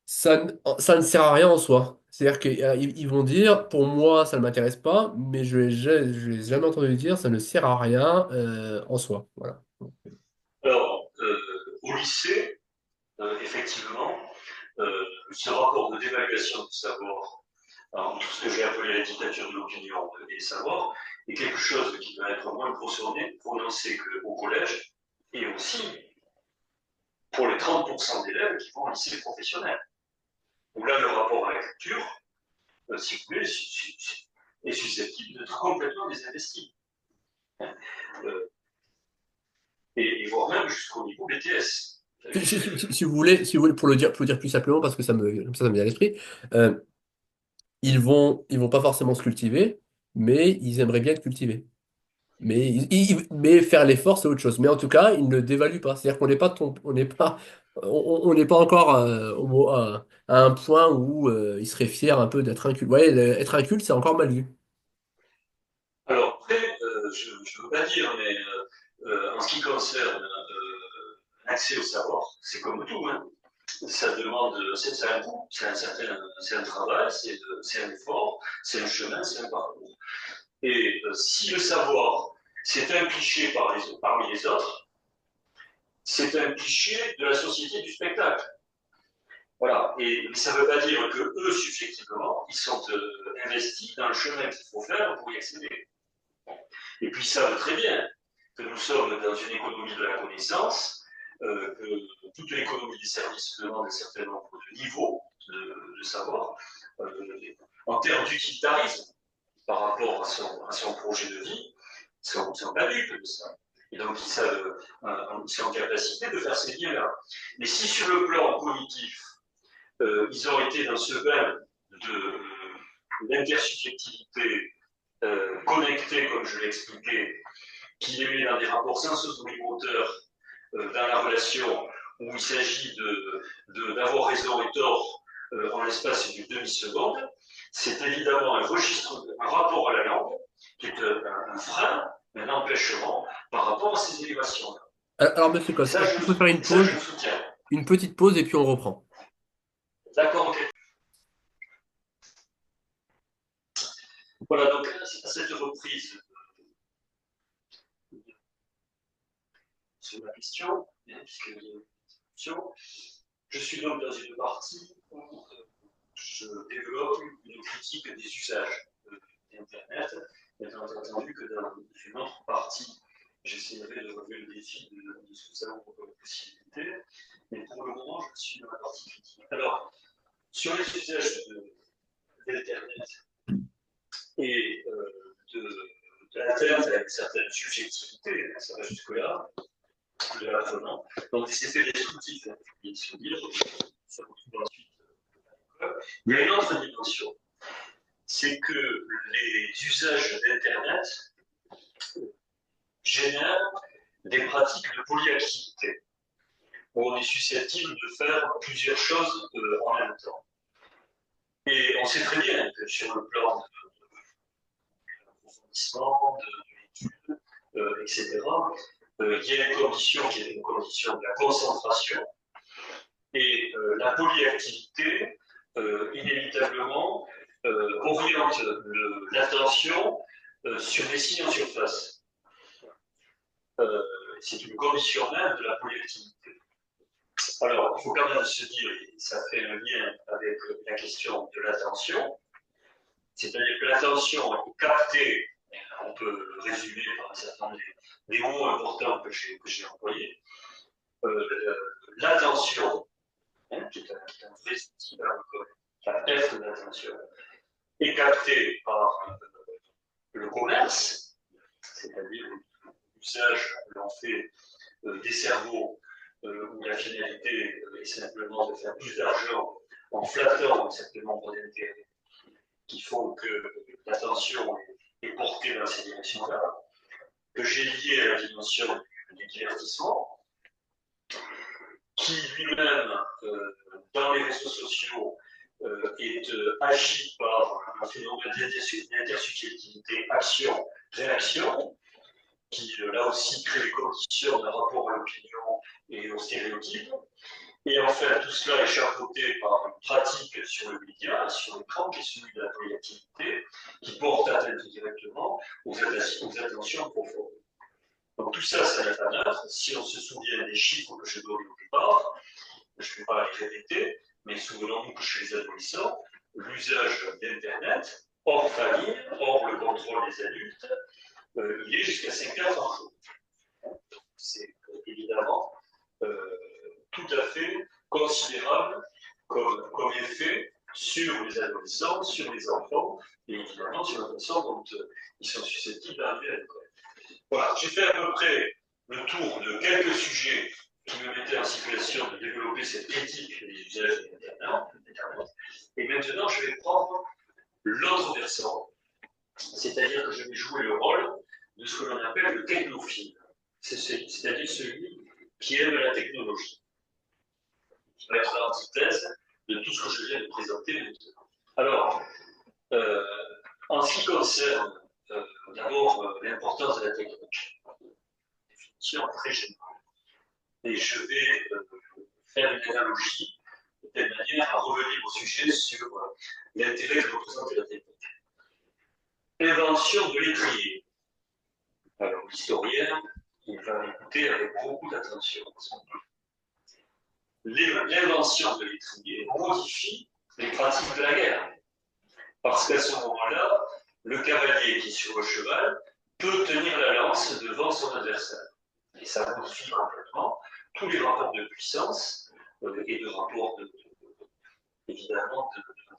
[SPEAKER 1] ça ne sert à rien en soi. C'est-à-dire qu'ils vont dire, pour moi, ça ne m'intéresse pas, mais je l'ai jamais entendu dire, ça ne sert à rien en soi. Voilà.
[SPEAKER 2] Alors, au lycée, effectivement, ce rapport de dévaluation du savoir, entre ce que j'ai appelé la dictature de l'opinion et le savoir, est quelque chose qui va être moins prononcé qu'au collège, et aussi pour les 30% d'élèves qui vont au lycée professionnel, où là, le rapport à la culture, si vous voulez, est susceptible d'être complètement désinvesti. Euh, et voire même jusqu'au niveau BTS.
[SPEAKER 1] Si vous voulez, pour le dire plus simplement, parce que comme ça me vient à l'esprit, euh, ils vont pas forcément se cultiver, mais ils aimeraient bien être cultivés. Mais faire l'effort, c'est autre chose. Mais en tout cas, ils ne dévaluent pas. C'est-à-dire qu'on n'est pas, on n'est pas encore à un point où ils seraient fiers un peu d'être inculte. Vous voyez, être inculte, c'est encore mal vu.
[SPEAKER 2] Alors après, je ne veux pas dire, mais en ce qui concerne l'accès au savoir, c'est comme tout, hein. Ça demande, c'est un coût, c'est un travail, c'est un effort, c'est un chemin, c'est un parcours. Et si le savoir, c'est un cliché parmi les autres, c'est un cliché de la société du spectacle. Voilà. Mais ça ne veut pas dire que eux, subjectivement, ils sont investis dans le chemin qu'il faut faire pour y accéder. Et puis ils savent très bien que nous sommes dans une économie de la connaissance, que toute l'économie des services demande un certain nombre de niveaux de savoir. Euh, en termes d'utilitarisme, par rapport à son projet de vie, ils sont pas dupes de ça. Et donc, ils sont en capacité de faire ces liens-là. Mais si sur le plan cognitif, ils ont été dans ce bain de l'intersubjectivité connectée, comme je l'ai expliqué, qui les met dans des rapports sensorio-moteurs dans la relation où il s'agit d'avoir raison et tort en l'espace d'une demi-seconde, c'est évidemment un rapport à la langue qui est un frein, un empêchement par rapport à ces élévations-là.
[SPEAKER 1] Alors, monsieur Coste, est-ce qu'on peut faire
[SPEAKER 2] Et ça, je le soutiens.
[SPEAKER 1] une petite pause et puis on reprend?
[SPEAKER 2] D'accord, ok. Voilà, donc à cette reprise sur la question, puisque il y a une question, je suis donc dans une partie où je développe une critique des usages d'Internet, étant entendu que dans une autre partie, j'essaierai de relever le défi de ce que ça ouvre comme possibilité, mais pour le moment, je suis dans la partie critique. Alors, sur les usages d'Internet et de l'Internet avec une certaine subjectivité, ça va jusque-là, de l'apprenant. Donc, des effets destructifs, il se dire, ça retrouve ensuite. Il y a une autre dimension, c'est que les usages d'Internet génèrent des pratiques de polyactivité, où on est susceptible de faire plusieurs choses en même temps. Et on sait très bien que sur le plan de l'approfondissement, de l'étude, etc., il y a une condition qui est une condition de la concentration, et la polyactivité, inévitablement, oriente l'attention sur des signes en surface. C'est une condition même de la polyactivité. Alors, il faut quand même se dire, et ça fait un lien avec la question de l'attention, c'est-à-dire que l'attention est captée, on peut le résumer par un certain nombre des mots importants que j'ai employés. L'attention, qui est un vrai style, la perte d'attention, est captée par le commerce, c'est-à-dire l'usage que l'on fait des cerveaux où la finalité est simplement de faire plus d'argent en flattant un certain nombre d'intérêts qui font que l'attention est portée dans ces directions-là, que j'ai lié à la dimension du divertissement, qui lui-même, dans les réseaux sociaux, est agi par un phénomène d'intersubjectivité action-réaction, qui là aussi crée les conditions d'un rapport à l'opinion et aux stéréotypes. Et enfin, tout cela est chapeauté par une pratique sur le média, sur l'écran, qui est celui de la polyactivité, qui porte atteinte directement aux attentions profondes. Donc tout ça, ça n'est pas neuf. Si on se souvient des chiffres que je donnais au départ, je ne vais pas les répéter, mais souvenons-nous que chez les adolescents, l'usage d'Internet, hors famille, hors le contrôle des adultes, il est jusqu'à 5 heures par jour. C'est évidemment tout à fait considérable comme effet sur les adolescents, sur les enfants, et évidemment sur la façon dont ils sont susceptibles d'arriver à l'école. Voilà, j'ai fait à peu près le tour de quelques sujets qui me mettaient en situation de développer cette critique des usages d'Internet. Et maintenant, je vais prendre l'autre versant, c'est-à-dire que je vais jouer le rôle de ce que l'on appelle le technophile, c'est-à-dire celui qui aime la technologie, qui va être l'antithèse de tout ce que je viens de présenter maintenant. Alors, en ce qui concerne d'abord l'importance de la technique, définition très générale, et je vais faire une analogie de telle manière à revenir au sujet sur l'intérêt que représente la technique. Invention de l'étrier. Alors, l'historien, il va écouter avec beaucoup d'attention. L'invention de l'étrier modifie les pratiques de la guerre. Parce qu'à ce moment-là, le cavalier qui est sur le cheval peut tenir la lance devant son adversaire. Et ça modifie complètement tous les rapports de puissance et de rapports évidemment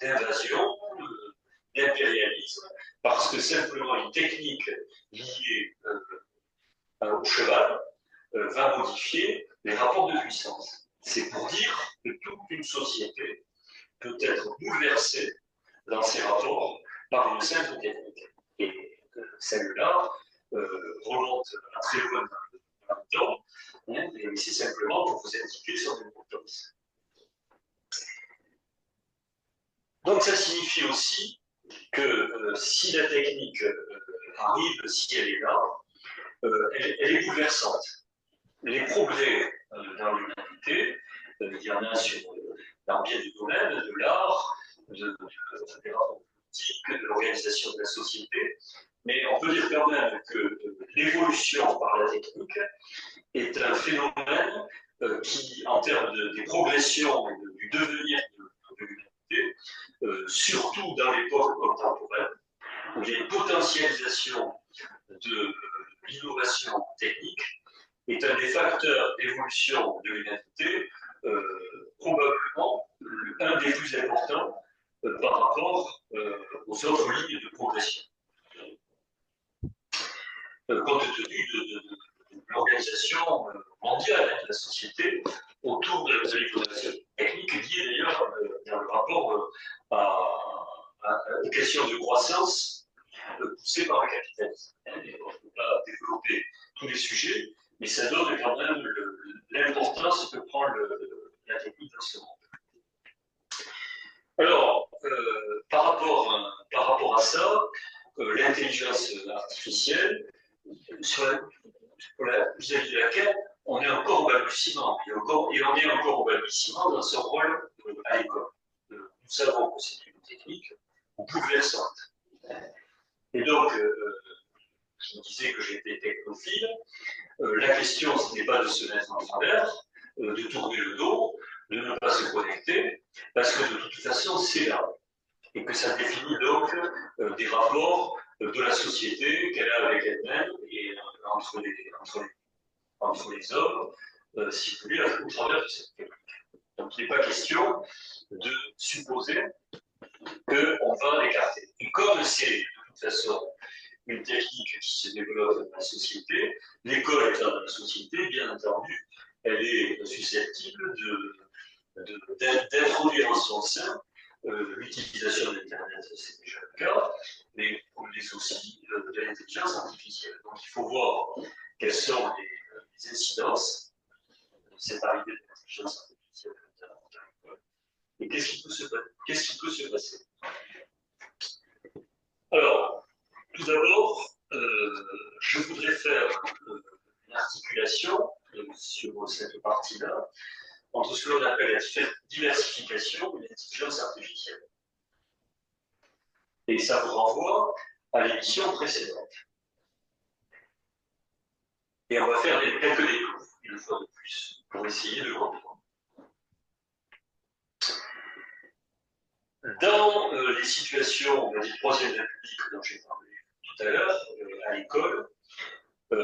[SPEAKER 2] d'invasion, d'impérialisme, parce que simplement une technique liée au cheval va modifier les rapports de puissance. C'est pour dire que toute une société peut être bouleversée dans ses rapports par une simple technique. Et celle-là remonte à très loin dans le temps, hein, et c'est simplement pour vous indiquer son importance. Donc ça signifie aussi que si la technique arrive, si elle est là, elle est bouleversante. Les progrès dans l'humanité, il y en a dans bien du domaine, de l'art, des rapports politiques, de l'organisation de la société, mais on peut dire quand même que l'évolution par la technique est un phénomène qui, en termes des progressions et du devenir de l'humanité, surtout dans l'époque contemporaine, où il y a une potentialisation de l'innovation technique, est un des facteurs d'évolution de l'humanité, probablement un des plus importants par rapport aux autres lignes de progression. Compte tenu de l'organisation mondiale de la société autour de l'innovation technique liée d'ailleurs dans le rapport aux questions de croissance poussées par le capitalisme. On ne peut pas développer tous les sujets, mais ça donne quand même l'importance que prend la technique dans ce monde. Alors, par rapport à ça, l'intelligence artificielle, vis-à-vis de laquelle on est encore au balbutiement, et on est encore au balbutiement dans son rôle à l'école. Nous savons que c'est une technique bouleversante. Et donc, je me disais que j'étais technophile. La question, ce n'est pas de se mettre en travers, de tourner le dos, de ne pas se connecter, parce que de toute façon, c'est là. Et que ça définit donc des rapports de la société qu'elle a avec elle-même et entre les hommes, si vous voulez, au travers de cette technique. Donc il n'est pas question de supposer qu'on va l'écarter. Et comme c'est de toute façon une technique qui se développe dans la société, l'école étant dans la société, bien entendu, elle est susceptible d'introduire en son sein l'utilisation d'Internet, c'est déjà le cas, mais aussi de l'intelligence artificielle. Donc il faut voir quelles sont les incidences de cette arrivée de l'intelligence artificielle dans l'école et qu'est-ce qui peut se passer. Alors, tout d'abord, je voudrais faire une articulation sur cette partie-là entre ce que l'on appelle la diversification et l'intelligence artificielle. Et ça vous renvoie à l'émission précédente. Et on va faire quelques découvertes, une fois de plus, pour essayer de comprendre. Dans les situations de la Troisième République dont j'ai parlé tout à l'heure, à l'école,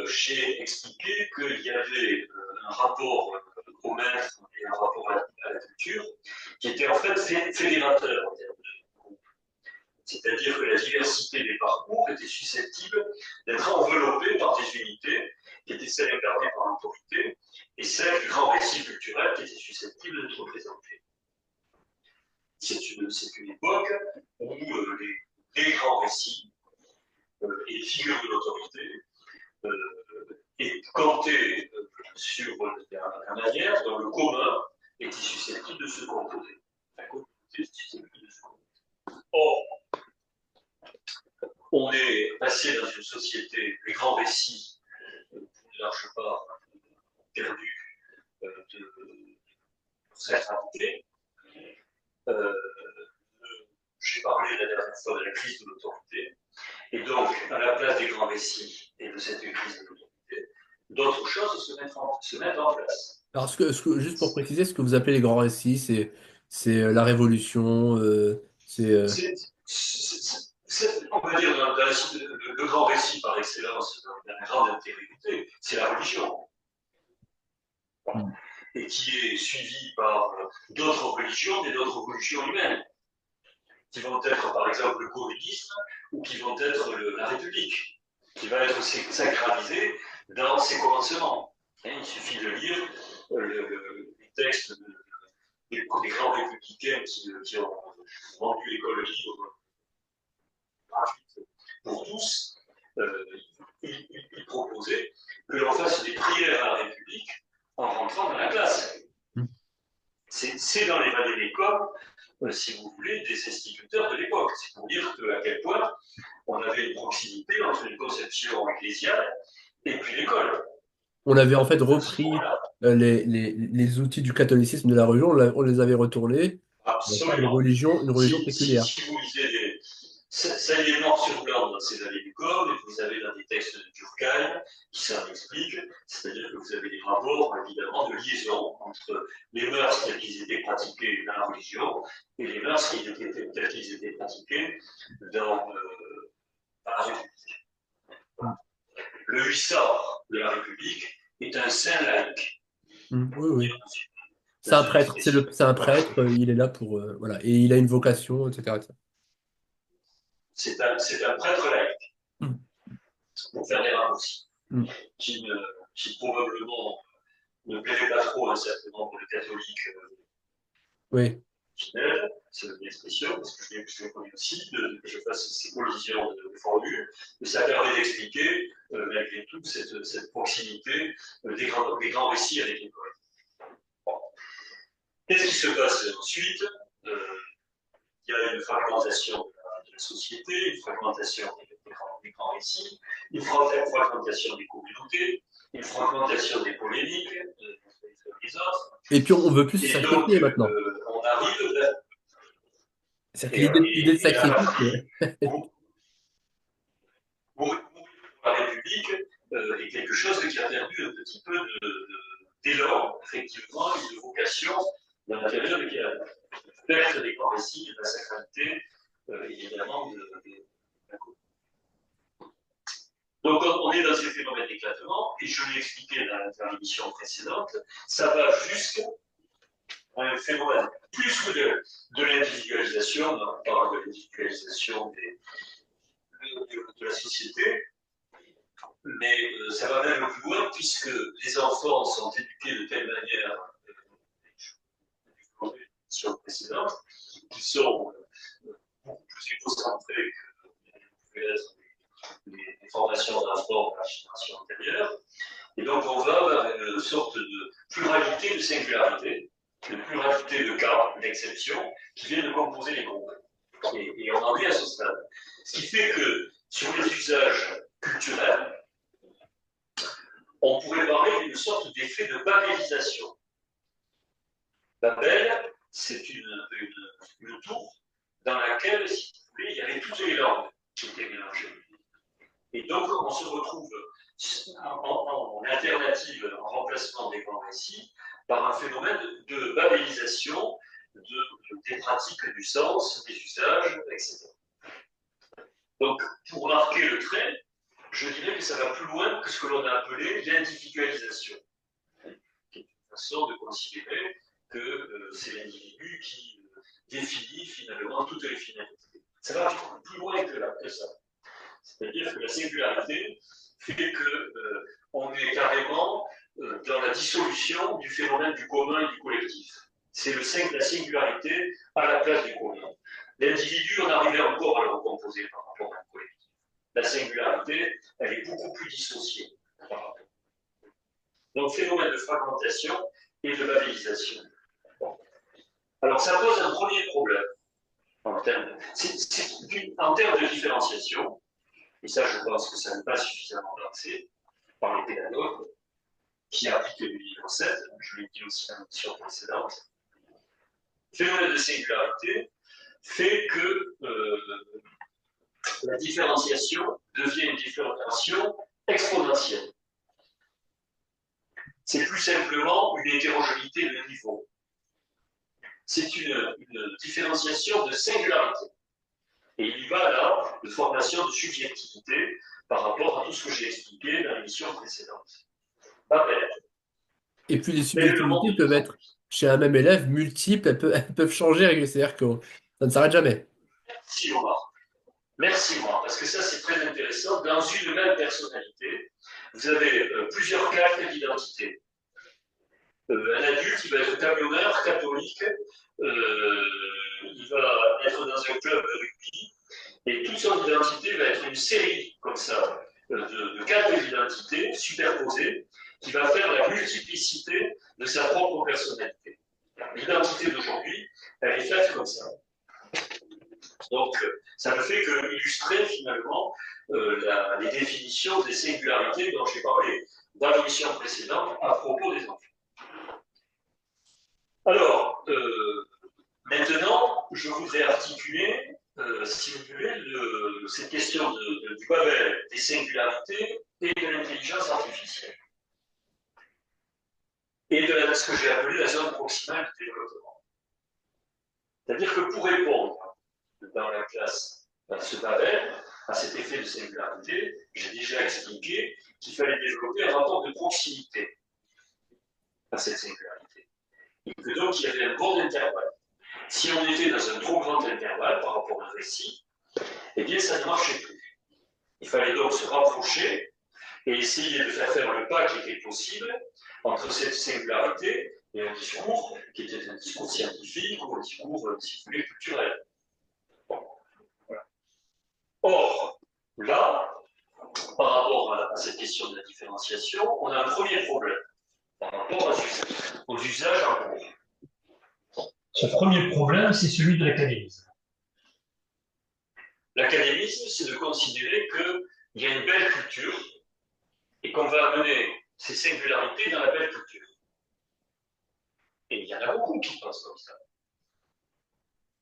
[SPEAKER 2] j'ai expliqué qu'il y avait un rapport au maître et un rapport à la culture qui était en fait fédérateur en termes de groupe. C'est-à-dire que la diversité des parcours était susceptible d'être enveloppée par des unités qui étaient celles incarnées par l'autorité et celles du grand récit culturel qui étaient susceptibles d'être représentées. C'est une époque où les grands récits et les figures de l'autorité et compter sur la manière dont le commun était susceptible de se composer. La communauté était susceptible de se composer. Or, on est passé dans une société, les grands récits, pour une large part, perdu de cette inventé. J'ai parlé la dernière fois de la crise de l'autorité. Et donc, à la place des grands récits et de cette crise de l'autorité, d'autres choses se mettent en place.
[SPEAKER 1] Alors, juste pour préciser, ce que vous appelez les grands récits, c'est la Révolution,
[SPEAKER 2] On va dire, le grand récit par excellence, dans la grande intériorité, c'est la religion. Et qui est suivi par d'autres religions et d'autres religions humaines, qui vont être par exemple le communisme ou qui vont être la République, qui va être sacralisée dans ses commencements. Il suffit de lire les textes des grands républicains qui ont rendu l'école libre gratuite pour tous. Ils proposaient que l'on fasse des prières à la République en rentrant dans la classe. C'est dans les vallées des Cômes, si vous voulez, des instituteurs de l'époque. C'est pour dire à quel point on avait une proximité entre une conception ecclésiale et puis l'école.
[SPEAKER 1] on avait en fait repris les outils du catholicisme de la religion, on les avait retournés pour faire
[SPEAKER 2] Absolument.
[SPEAKER 1] Une religion séculière.
[SPEAKER 2] Si vous lisez ça y est noir sur blanc dans ces années du Côme, et vous avez dans des textes de Durkheim qui s'en expliquent, c'est-à-dire que vous avez des rapports évidemment de liaison entre les mœurs telles qu'ils étaient pratiquées dans la religion et les mœurs telles qu'ils étaient pratiquées dans la République. Voilà. Le hussard de la République est un saint laïc.
[SPEAKER 1] Oui, oui. C'est un prêtre, c'est un prêtre, il est là pour voilà, et il a une vocation, etc.
[SPEAKER 2] C'est un prêtre laïc, pour faire des raccourcis, qui probablement ne plaisait pas trop à un certain nombre de catholiques
[SPEAKER 1] Oui.
[SPEAKER 2] c'est l'expression, parce que je l'ai connu aussi, que je fasse ces collisions de formules, mais ça permet d'expliquer, malgré tout, cette proximité des grands récits avec l'école. Bon. Qu'est-ce qui se passe ensuite Il y a une fragmentation de la société, une fragmentation des grands récits, une fragmentation des communautés, une fragmentation des polémiques des autres.
[SPEAKER 1] Et puis on veut plus se
[SPEAKER 2] Et donc,
[SPEAKER 1] sacrifier maintenant.
[SPEAKER 2] on arrive
[SPEAKER 1] C'est-à-dire que
[SPEAKER 2] et,
[SPEAKER 1] l'idée de
[SPEAKER 2] et la
[SPEAKER 1] sacrifice,
[SPEAKER 2] partie mourir pour la République est quelque chose qui a perdu un petit peu d'élan, effectivement, et de vocation dans la période qui a perte des grands récits, de la sacralité, évidemment, de la cause. Donc, on est dans ces phénomènes d'éclatement, et je l'ai expliqué dans l'émission précédente, ça va jusqu'à un phénomène plus que de l'individualisation, on parle de l'individualisation de la société, mais ça va même plus loin puisque les enfants sont éduqués de telle manière, sur précédente, qu'ils sont beaucoup plus concentrés que pouvaient être les formations d'enfants de la génération antérieure. Et donc on va vers une sorte de pluralité de singularité, de pluralité de cas, d'exceptions, qui viennent de composer les groupes. Et on en est à ce stade. Ce qui fait que sur les usages culturels, on pourrait parler d'une sorte d'effet de babélisation. Babel, c'est une tour dans laquelle, si vous voulez, il y avait toutes les langues qui étaient mélangées. Et donc, on se retrouve en alternative, en remplacement des grands récits, par un phénomène de babélisation des pratiques du sens, des usages, etc. Donc, pour marquer le trait, je dirais que ça va plus loin que ce que l'on a appelé l'individualisation, qui est une façon de considérer que c'est l'individu qui définit finalement toutes les finalités. Ça va plus loin que ça. C'est-à-dire que la singularité fait qu'on est carrément dans la dissolution du phénomène du commun et du collectif. C'est la singularité à la place du commun. L'individu, on arrivait encore à le recomposer par rapport à un collectif. La singularité, elle est beaucoup plus dissociée par rapport. Donc, phénomène de fragmentation et de babélisation. Bon. Alors, ça pose un premier problème en termes de différenciation, et ça, je pense que ça n'est pas suffisamment pensé par les pédagogues qui appliquent le niveau 7, je l'ai dit aussi dans l'émission précédente. Le phénomène de singularité fait que la différenciation devient une différenciation exponentielle. C'est plus simplement une hétérogénéité de niveau. C'est une différenciation de singularité. Et il y va là de formation de subjectivité par rapport à tout ce que j'ai expliqué dans l'émission précédente. Babel.
[SPEAKER 1] Et puis les
[SPEAKER 2] Mais le
[SPEAKER 1] subjectivités
[SPEAKER 2] monde
[SPEAKER 1] peuvent être, chez un même élève, multiples, elles peuvent changer, c'est-à-dire que ça ne s'arrête jamais.
[SPEAKER 2] Merci Omar. Merci Omar, parce que ça c'est très intéressant. Dans une même personnalité, vous avez plusieurs cartes d'identité. Un adulte, il va être camionneur, catholique, il va être dans un club de rugby, et toute son identité va être une série comme ça de cartes d'identité superposées qui va faire la multiplicité de sa propre personnalité. L'identité d'aujourd'hui, elle est faite comme ça. Donc, ça ne fait que illustrer finalement les définitions des singularités dont j'ai parlé dans l'émission précédente à propos des enfants. Alors, maintenant, je voudrais articuler, si vous voulez, cette question du Babel, des singularités et de l'intelligence artificielle. Et de ce que j'ai appelé la zone proximale du développement. C'est-à-dire que pour répondre dans la classe à ce Babel, à cet effet de singularité, j'ai déjà expliqué qu'il fallait développer un rapport de proximité à cette singularité. Et que donc il y avait un bon intervalle. Si on était dans un trop grand intervalle par rapport au récit, eh bien ça ne marchait plus. Il fallait donc se rapprocher et essayer de faire le pas qui était possible entre cette singularité et un discours qui était un discours scientifique ou un discours, si vous voulez, culturel. Bon, voilà. Or, là, par rapport à cette question de la différenciation, on a un premier problème par rapport aux usages en cours. Ce premier problème, c'est celui de l'académisme. L'académisme, c'est de considérer qu'il y a une belle culture et qu'on va amener ces singularités dans la belle culture. Et il y en a beaucoup qui pensent comme ça.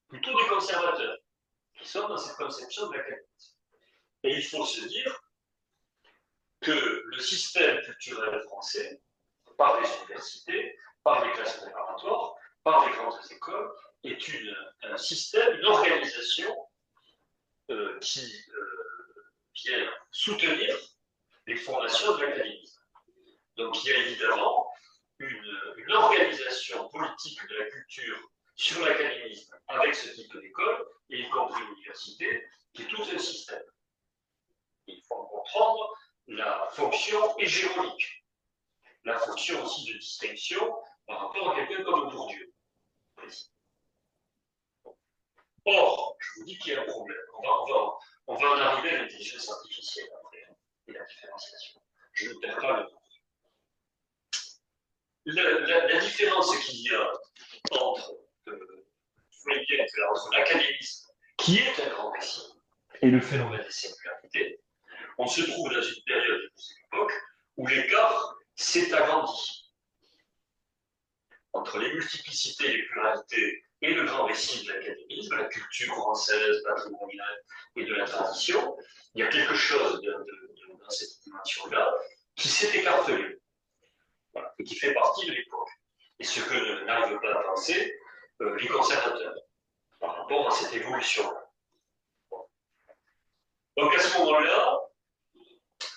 [SPEAKER 2] Plutôt des conservateurs qui sont dans cette conception de l'académisme. Et il faut se dire que le système culturel français, par les universités, par les classes préparatoires, par les grandes écoles, est un système, une organisation qui vient soutenir les fondations de l'académisme. Donc il y a évidemment une organisation politique de la culture sur l'académisme avec ce type d'école, et y compris l'université, qui est tout un système. Il faut comprendre la fonction hégémonique, la fonction aussi de distinction par rapport à quelqu'un comme Bourdieu. Or, je vous dis qu'il y a un problème. On va en arriver à l'intelligence artificielle après, et la différenciation. Je ne perds pas le nom. La différence qu'il y a entre, entre l'académisme, qui est un grand récit, et le phénomène des singularités, on se trouve dans une période de cette époque où l'écart s'est agrandi entre les multiplicités et les pluralités et le grand récit de l'académisme, la culture française, patrimoniale et de la tradition. Il y a quelque chose dans cette dimension-là qui s'est écartelé, voilà, et qui fait partie de l'époque. Et ce que n'arrivent pas à penser les conservateurs par rapport à cette évolution-là. Donc à ce moment-là,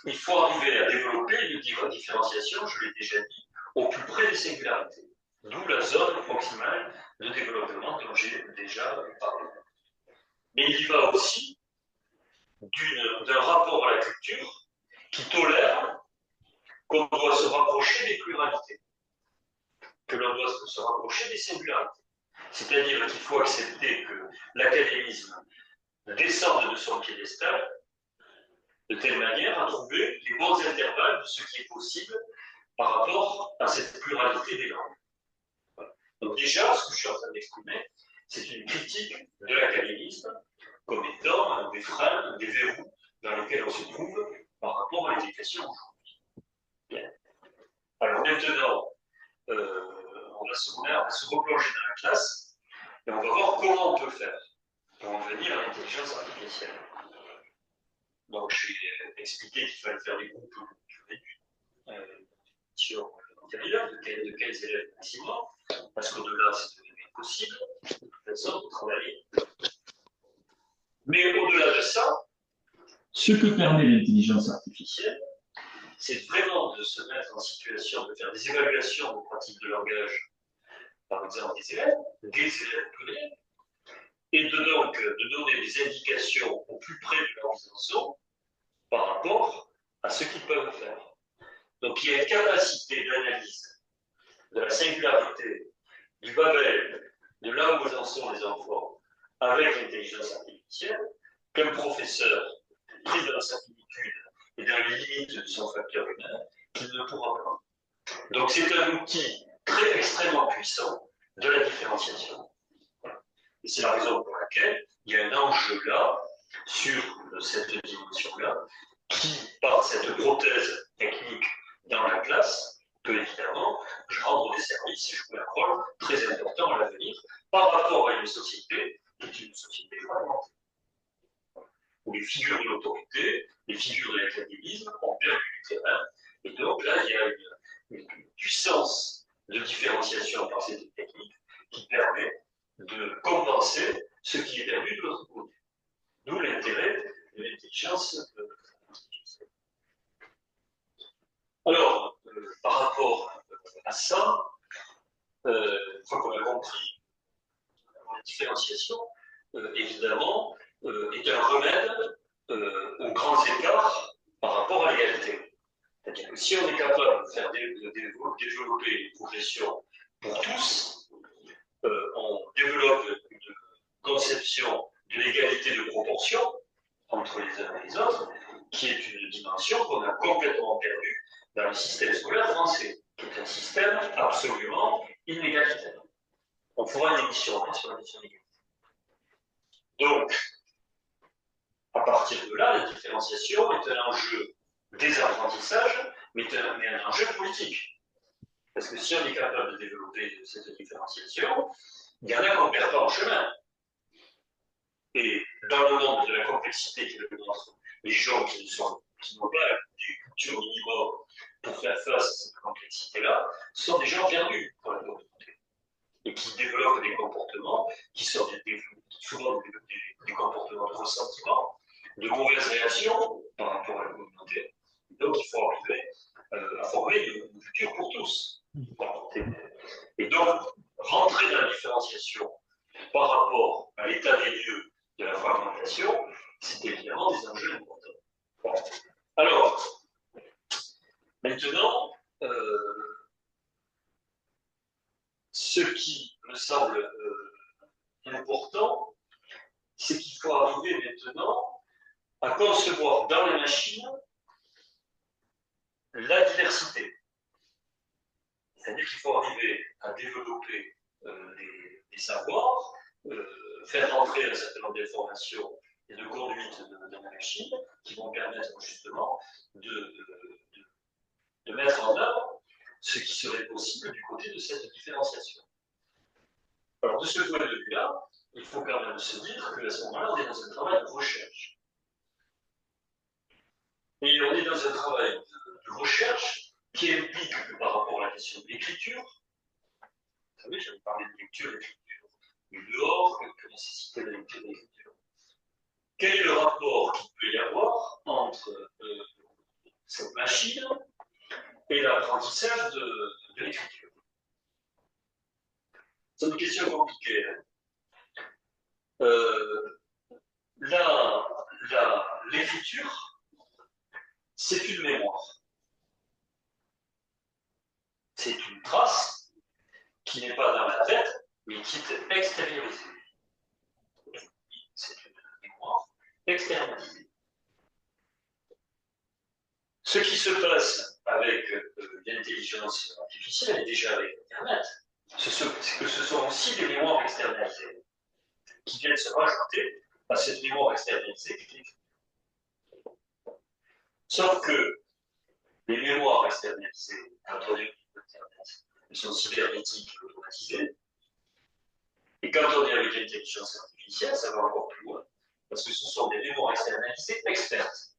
[SPEAKER 2] il faut arriver à développer une différenciation, je l'ai déjà dit, au plus près des singularités. D'où la zone proximale de développement dont j'ai déjà parlé. Mais il y va aussi d'un rapport à la culture qui tolère qu'on doit se rapprocher des pluralités, que l'on doit se rapprocher des singularités. C'est-à-dire qu'il faut accepter que l'académisme descende de son piédestal de telle manière à trouver les bons intervalles de ce qui est possible par rapport à cette pluralité des langues. Voilà. Donc déjà, ce que je suis en train d'exprimer, c'est une critique de l'académisme comme étant des freins, des verrous dans lesquels on se trouve par rapport à l'éducation aujourd'hui. Alors maintenant, on va se replonger dans la classe et on va voir comment on peut faire pour en venir à l'intelligence artificielle. Donc j'ai expliqué qu'il fallait faire des groupes réduits sur l'antérieur, de quels élèves maximum, parce qu'au-delà c'est devenu impossible, de toute façon, de travailler. Mais au-delà de ça, ce que permet l'intelligence artificielle, c'est vraiment de se mettre en situation de faire des évaluations de pratiques de langage, par exemple des élèves pluriels, et de donner des indications au plus près de leurs intentions par rapport à ce qu'ils peuvent faire. Donc il y a une capacité d'analyse de la singularité, du Babel, de là où en sont les enfants, avec l'intelligence artificielle, qu'un professeur pris dans sa finitude et dans les limites de son facteur humain, qu'il ne pourra pas. Donc c'est un outil très extrêmement puissant de la différenciation. Et c'est la raison pour laquelle il y a un enjeu là, sur cette dimension-là, qui, par cette prothèse technique dans la classe, peut évidemment rendre des services et jouer un rôle très important à l'avenir par rapport à une société qui est une société fragmentée, où les figures de l'autorité, les figures de l'académisme ont perdu du terrain, et donc là, il y a une puissance de différenciation par cette technique qui permet de compenser ce qui est perdu de l'autre côté. D'où l'intérêt de l'intelligence artificielle. Alors, par rapport à ça, une fois qu'on a compris la différenciation, évidemment, est un remède aux grands écarts par rapport à l'égalité. C'est-à-dire que si on est capable de développer une progression pour tous, on développe une conception de l'égalité de proportion entre les uns et les autres, qui est une dimension qu'on a complètement perdue dans le système scolaire français, qui est un système absolument inégalitaire. On fera une émission sur la question d'égalité. Donc, à partir de là, la différenciation est un enjeu des apprentissages, mais un enjeu politique. Parce que si on est capable de développer cette différenciation, il y en a qu'on perd pas en chemin. Et dans le monde de la complexité qui est le nôtre, les gens qui n'ont pas des cultures minimum pour faire face à cette complexité-là sont des gens perdus pour la communauté et qui développent des comportements qui sont souvent des comportements de ressentiment, de mauvaises réactions par rapport à la communauté. Donc il faut arriver à former une culture pour tous. Et donc, rentrer dans la différenciation par rapport à l'état des lieux de la fragmentation, c'est évidemment des enjeux importants. Bon. Alors, maintenant, ce qui me semble important, c'est qu'il faut arriver maintenant à concevoir dans les machines la diversité. C'est-à-dire qu'il faut arriver à développer des savoirs, faire entrer un certain nombre d'informations et de conduite dans la machine qui vont permettre justement de mettre en œuvre ce qui serait possible du côté de cette différenciation. Alors, de ce point de vue-là, il faut quand même se dire qu'à ce moment-là, on est dans un travail de recherche. Et on est dans un travail de recherche qui implique que par rapport à la question de l'écriture, vous savez, j'avais parlé de lecture et d'écriture, du dehors, que nécessité la lecture et l'écriture. Quel est le rapport qu'il peut y avoir entre cette machine et l'apprentissage de l'écriture? C'est une question compliquée. L'écriture, c'est une mémoire. C'est une trace qui n'est pas dans la tête, mais qui est extériorisée. C'est une mémoire extériorisée. Ce qui se passe avec l'intelligence artificielle et déjà avec Internet, c'est que ce sont aussi des mémoires externalisées qui viennent se rajouter à cette mémoire externalisée qui est. Sauf que les mémoires externalisées, quand on est Internet, elles sont cybernétiques et automatisées. Et quand on est avec l'intelligence artificielle, ça va encore plus loin, parce que ce sont des mémoires externalisées expertes,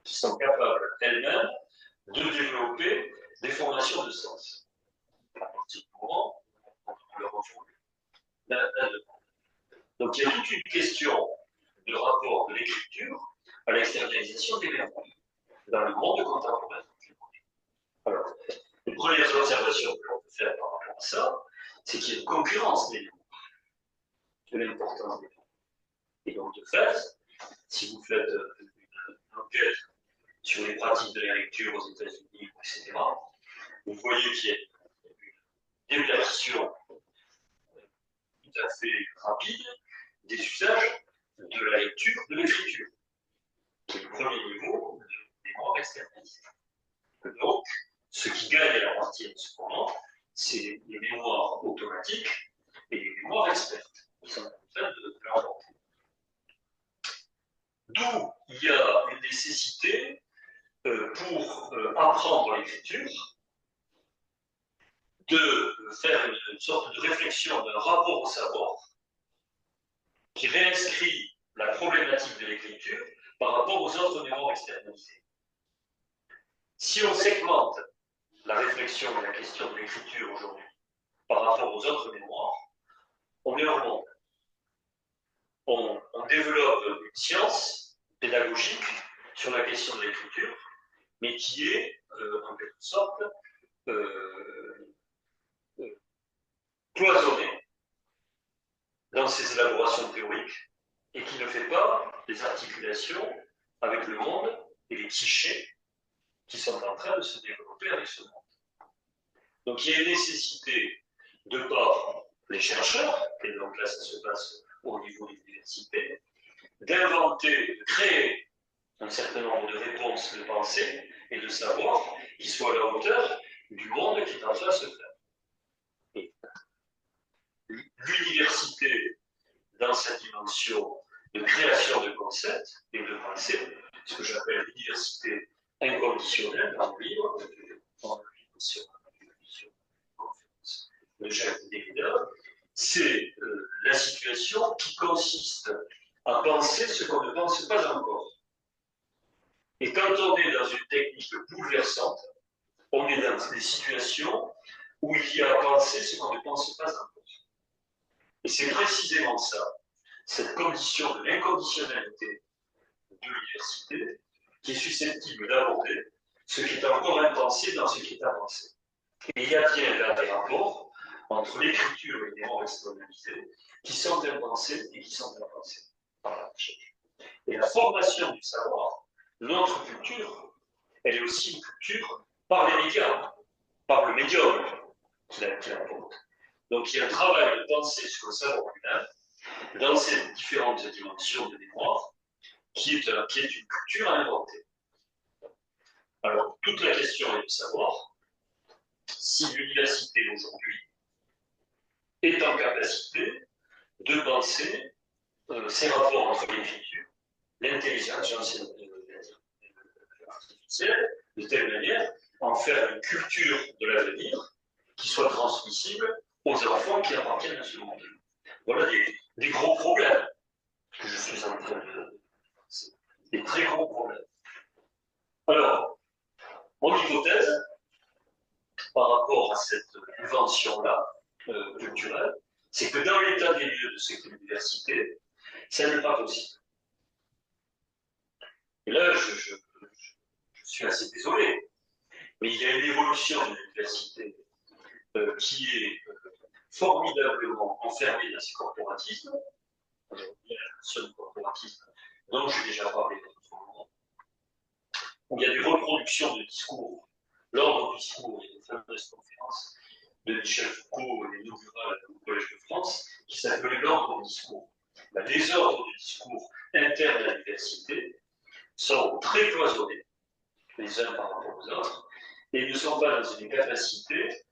[SPEAKER 2] qui sont capables elles-mêmes de développer des formations de sens. À partir du moment où on leur envoie la demande. Donc il y a toute une question de rapport de l'écriture à l'externalisation des mémoires dans le monde contemporain. Alors, les premières observations que l'on peut faire par rapport à ça, c'est qu'il y a une concurrence des mémoires, de l'importance des mémoires. Et donc, de fait, si vous faites une enquête sur les pratiques de la lecture aux États-Unis, etc., vous voyez qu'il y a une déperdition tout à fait rapide des usages de la lecture, de l'écriture, qui est le premier niveau de mémoire externalisée. Donc, ce qui gagne à partir de ce moment, c'est les mémoires automatiques et les mémoires expertes, qui sont en train de l'inventer. D'où il y a une nécessité pour apprendre l'écriture, de faire une sorte de réflexion d'un rapport au savoir qui réinscrit la problématique de l'écriture par rapport aux autres mémoires externalisées. Si on segmente la réflexion et la question de l'écriture aujourd'hui par rapport aux autres mémoires, on est en monde. On développe une science pédagogique sur la question de l'écriture, mais qui est, en quelque sorte, cloisonnée dans ses élaborations théoriques et qui ne fait pas les articulations avec le monde et les clichés qui sont en train de se développer avec ce monde. Donc il y a une nécessité de par les chercheurs, et donc là ça se passe au niveau des universités, d'inventer, de créer un certain nombre de réponses de pensée et de savoir qui soient à la hauteur du monde qui est en train de se faire. Et l'université, dans cette dimension de création de concepts et de pensée, ce que j'appelle l'université inconditionnelle dans le livre, de Jacques Derrida, c'est la situation qui consiste à penser ce qu'on ne pense pas encore. Et quand on est dans une technique bouleversante, on est dans des situations où il y a à penser ce qu'on ne pense pas encore. Et c'est précisément ça, cette condition de l'inconditionnalité de l'université, qui est susceptible d'aborder ce qui est encore impensé dans ce qui est avancé. Et il y a bien là des rapports entre l'écriture et les mots externalisés qui sont impensés et qui sont impensés par la recherche. Et la formation du savoir, notre culture, elle est aussi une culture par les médias, par le médium qui l'apporte. Donc il y a un travail de penser sur le savoir humain dans ces différentes dimensions de mémoire qui est une culture à inventer. Alors, toute la question est de savoir si l'université aujourd'hui est en capacité de penser ces rapports entre l'écriture, l'intelligence artificielle, de telle manière à en faire une culture de l'avenir qui soit transmissible aux enfants qui appartiennent à ce monde. Voilà des gros problèmes que je suis en train de... Des très gros problèmes. Alors, mon hypothèse, par rapport à cette invention-là, culturelle, c'est que dans l'état des lieux de cette université, ça n'est pas possible. Et là, je suis assez désolé, mais il y a une évolution de l'université qui est formidablement enfermée dans ces corporatismes. Il y a un seul corporatisme dont j'ai déjà parlé dans d'autres moments, où il y a des reproductions de discours. L'ordre du discours, il y a une fameuse conférence de Michel Foucault, l'inaugurale au Collège de France, qui s'appelait l'ordre du discours. Les ordres du discours internes à l'université sont très cloisonnés, les uns par rapport aux autres, et ne sont pas dans une capacité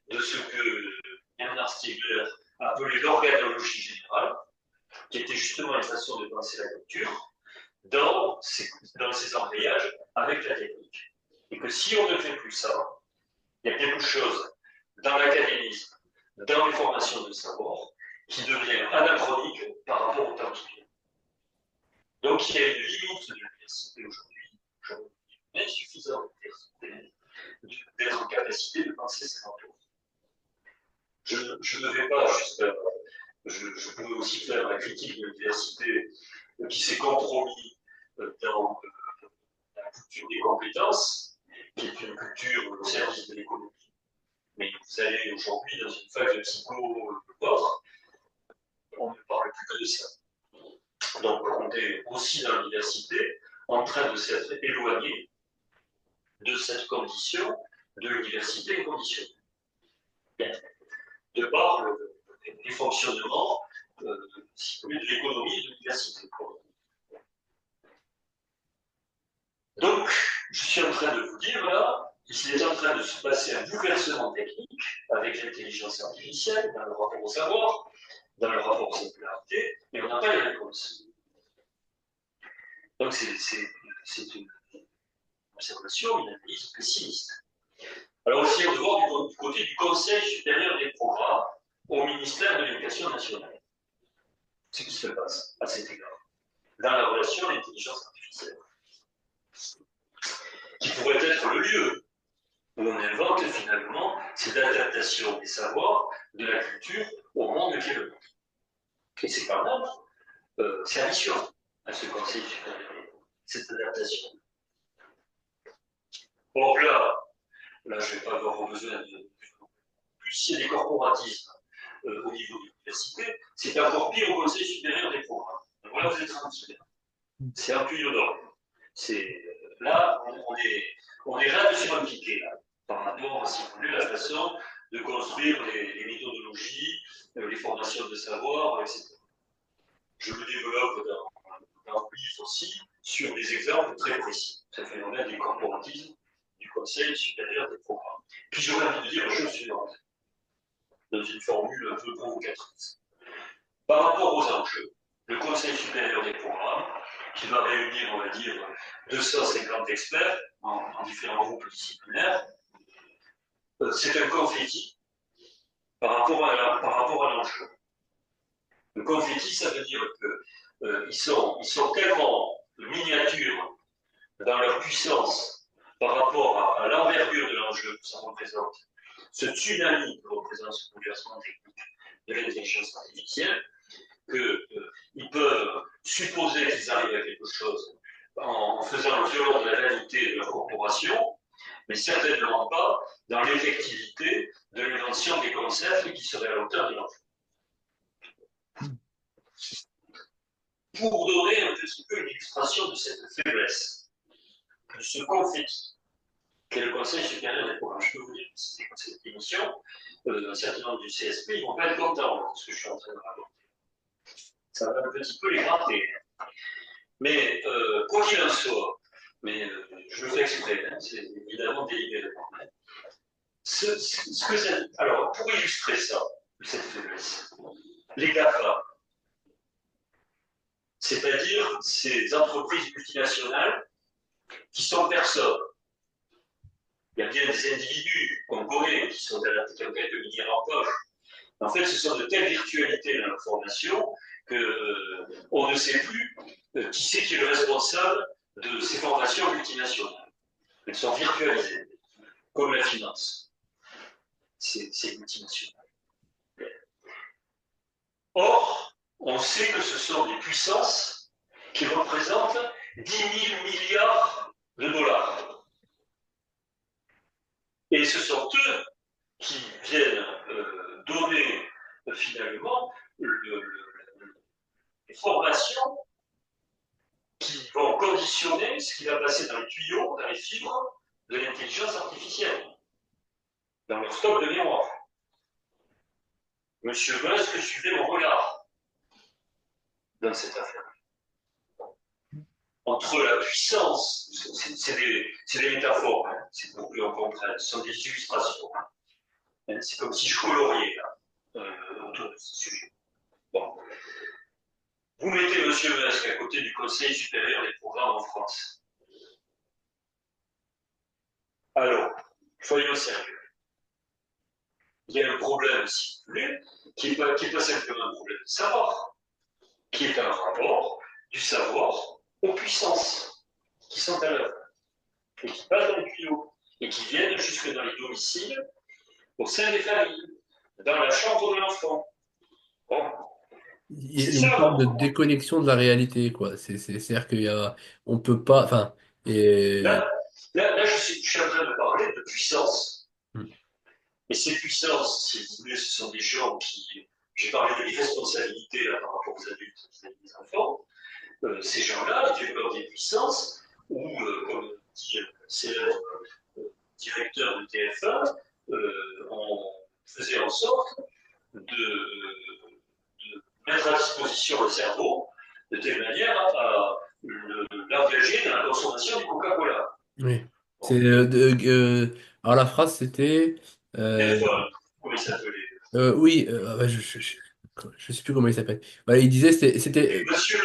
[SPEAKER 2] de ce que Bernard Stiegler appelait l'organologie générale, qui était justement une façon de penser la culture, dans ces embrayages avec la technique. Et que si on ne fait plus ça, il y a quelque chose dans l'académisme, dans les formations de savoir, qui devient anachronique par rapport au temps qui vient. Donc il y a une limite de l'université aujourd'hui, une insuffisante université, d'être en capacité de penser ces rapports. Je ne vais pas jusqu'à... Je pourrais aussi faire la critique de l'université qui s'est compromis dans la culture des compétences, qui est une culture au service de l'économie. Mais vous allez aujourd'hui dans une fac de psycho autre, on ne parle plus que de ça. Donc on est aussi dans l'université en train de s'être éloigné de cette condition de l'université inconditionnelle. De par les fonctionnements de l'économie de l'université. Donc, je suis en train de vous dire là qu'il est en train de se passer un bouleversement technique avec l'intelligence artificielle dans le rapport au savoir, dans le rapport aux singularités, mais on n'a pas les réponses. Donc, c'est une observation, une analyse pessimiste. Alors aussi, on doit voir du côté du Conseil supérieur des programmes au ministère de l'Éducation nationale. Ce qui se passe à cet égard, dans la relation à l'intelligence artificielle, qui pourrait être le lieu où on invente finalement cette adaptation des savoirs de la culture au monde qui est le nôtre. Et c'est quand même c'est ambitieux à ce Conseil supérieur, cette adaptation. Or là je ne vais pas avoir besoin de plus, il y a des corporatismes au niveau de l'université, c'est encore pire au Conseil supérieur des programmes. Donc voilà, vous êtes tranquille. C'est un tuyau d'or. là, on est raide sur un piqué, là, par rapport, si vous voulez, la façon de construire les méthodologies, les formations de savoir, etc. Je le développe dans le livre aussi sur des exemples très précis. C'est le phénomène du corporatisme du Conseil supérieur des programmes. Puis j'aurais envie de dire la chose suivante, dans une formule un peu provocatrice. Par rapport aux enjeux, le Conseil supérieur des programmes, qui va réunir, on va dire, 250 experts en différents groupes disciplinaires, c'est un confetti par rapport à l'enjeu. Le confetti, ça veut dire qu'ils sont tellement miniatures dans leur puissance par rapport à l'envergure de l'enjeu que ça représente, ce tsunami que représente ce bouleversement technique de l'intelligence artificielle, qu'ils peuvent supposer qu'ils arrivent à quelque chose en faisant le violon de la réalité de leur corporation, mais certainement pas dans l'effectivité de l'invention des concepts qui seraient à la hauteur de l'enjeu. Pour donner un petit peu une illustration de cette faiblesse, de ce confetti qu'est le Conseil supérieur des programmes, je peux vous dire que si c'est cette émission, un certain nombre du CSP, ils ne vont pas être contents de ce que je suis en train de raconter. Ça va un petit peu les gratter. Mais quoi qu'il en soit, mais je le fais exprès, hein, c'est évidemment délibérément. Alors, pour illustrer ça, cette faiblesse, les GAFA, c'est-à-dire ces entreprises multinationales qui sont personnes. Il y a bien des individus qu'on connaît qui ont quelques milliards en poche. En fait, ce sont de telles virtualités dans l'information qu'on ne sait plus qui c'est qui est le responsable de ces formations multinationales. Elles sont virtualisées, comme la finance. C'est multinational. Or, on sait que ce sont des puissances qui représentent 10 000 milliards de dollars. Et ce sont eux qui viennent donner finalement les formations qui vont conditionner ce qui va passer dans les tuyaux, dans les fibres de l'intelligence artificielle, dans leur stock de mémoire. Monsieur Musk suivait mon regard dans cette affaire. Entre la puissance, c'est des métaphores, hein, c'est pour que l'on comprenne, ce sont des illustrations. Hein, c'est comme si je coloriais là, autour de ce sujet. Bon. Vous mettez Monsieur Musk à côté du Conseil supérieur des programmes en France. Alors, soyons sérieux. Il y a un problème, si vous voulez, qui n'est pas simplement un problème de savoir, qui est un rapport du savoir aux puissances qui sont à l'œuvre et qui passent dans les tuyaux et qui viennent jusque dans les domiciles, au sein des familles, dans la chambre de l'enfant. Bon.
[SPEAKER 1] Il y a une sorte de déconnexion de la réalité, quoi. C'est-à-dire on peut pas, enfin, et...
[SPEAKER 2] Là, je suis en train de parler de puissance.
[SPEAKER 1] Hmm.
[SPEAKER 2] Et ces puissances, si vous voulez, ce sont des gens qui. J'ai parlé de l'irresponsabilité par rapport aux adultes et aux enfants. Ces gens-là, ils développent des puissances où, comme dit le célèbre directeur de TF1, on faisait en sorte de mettre à disposition le cerveau de telle manière à l'engager dans la consommation du Coca-Cola.
[SPEAKER 1] Oui.
[SPEAKER 2] Bon.
[SPEAKER 1] Alors la phrase c'était
[SPEAKER 2] Comment il s'appelait?
[SPEAKER 1] oui, je sais plus comment il s'appelle. Voilà, il disait c'était
[SPEAKER 2] Monsieur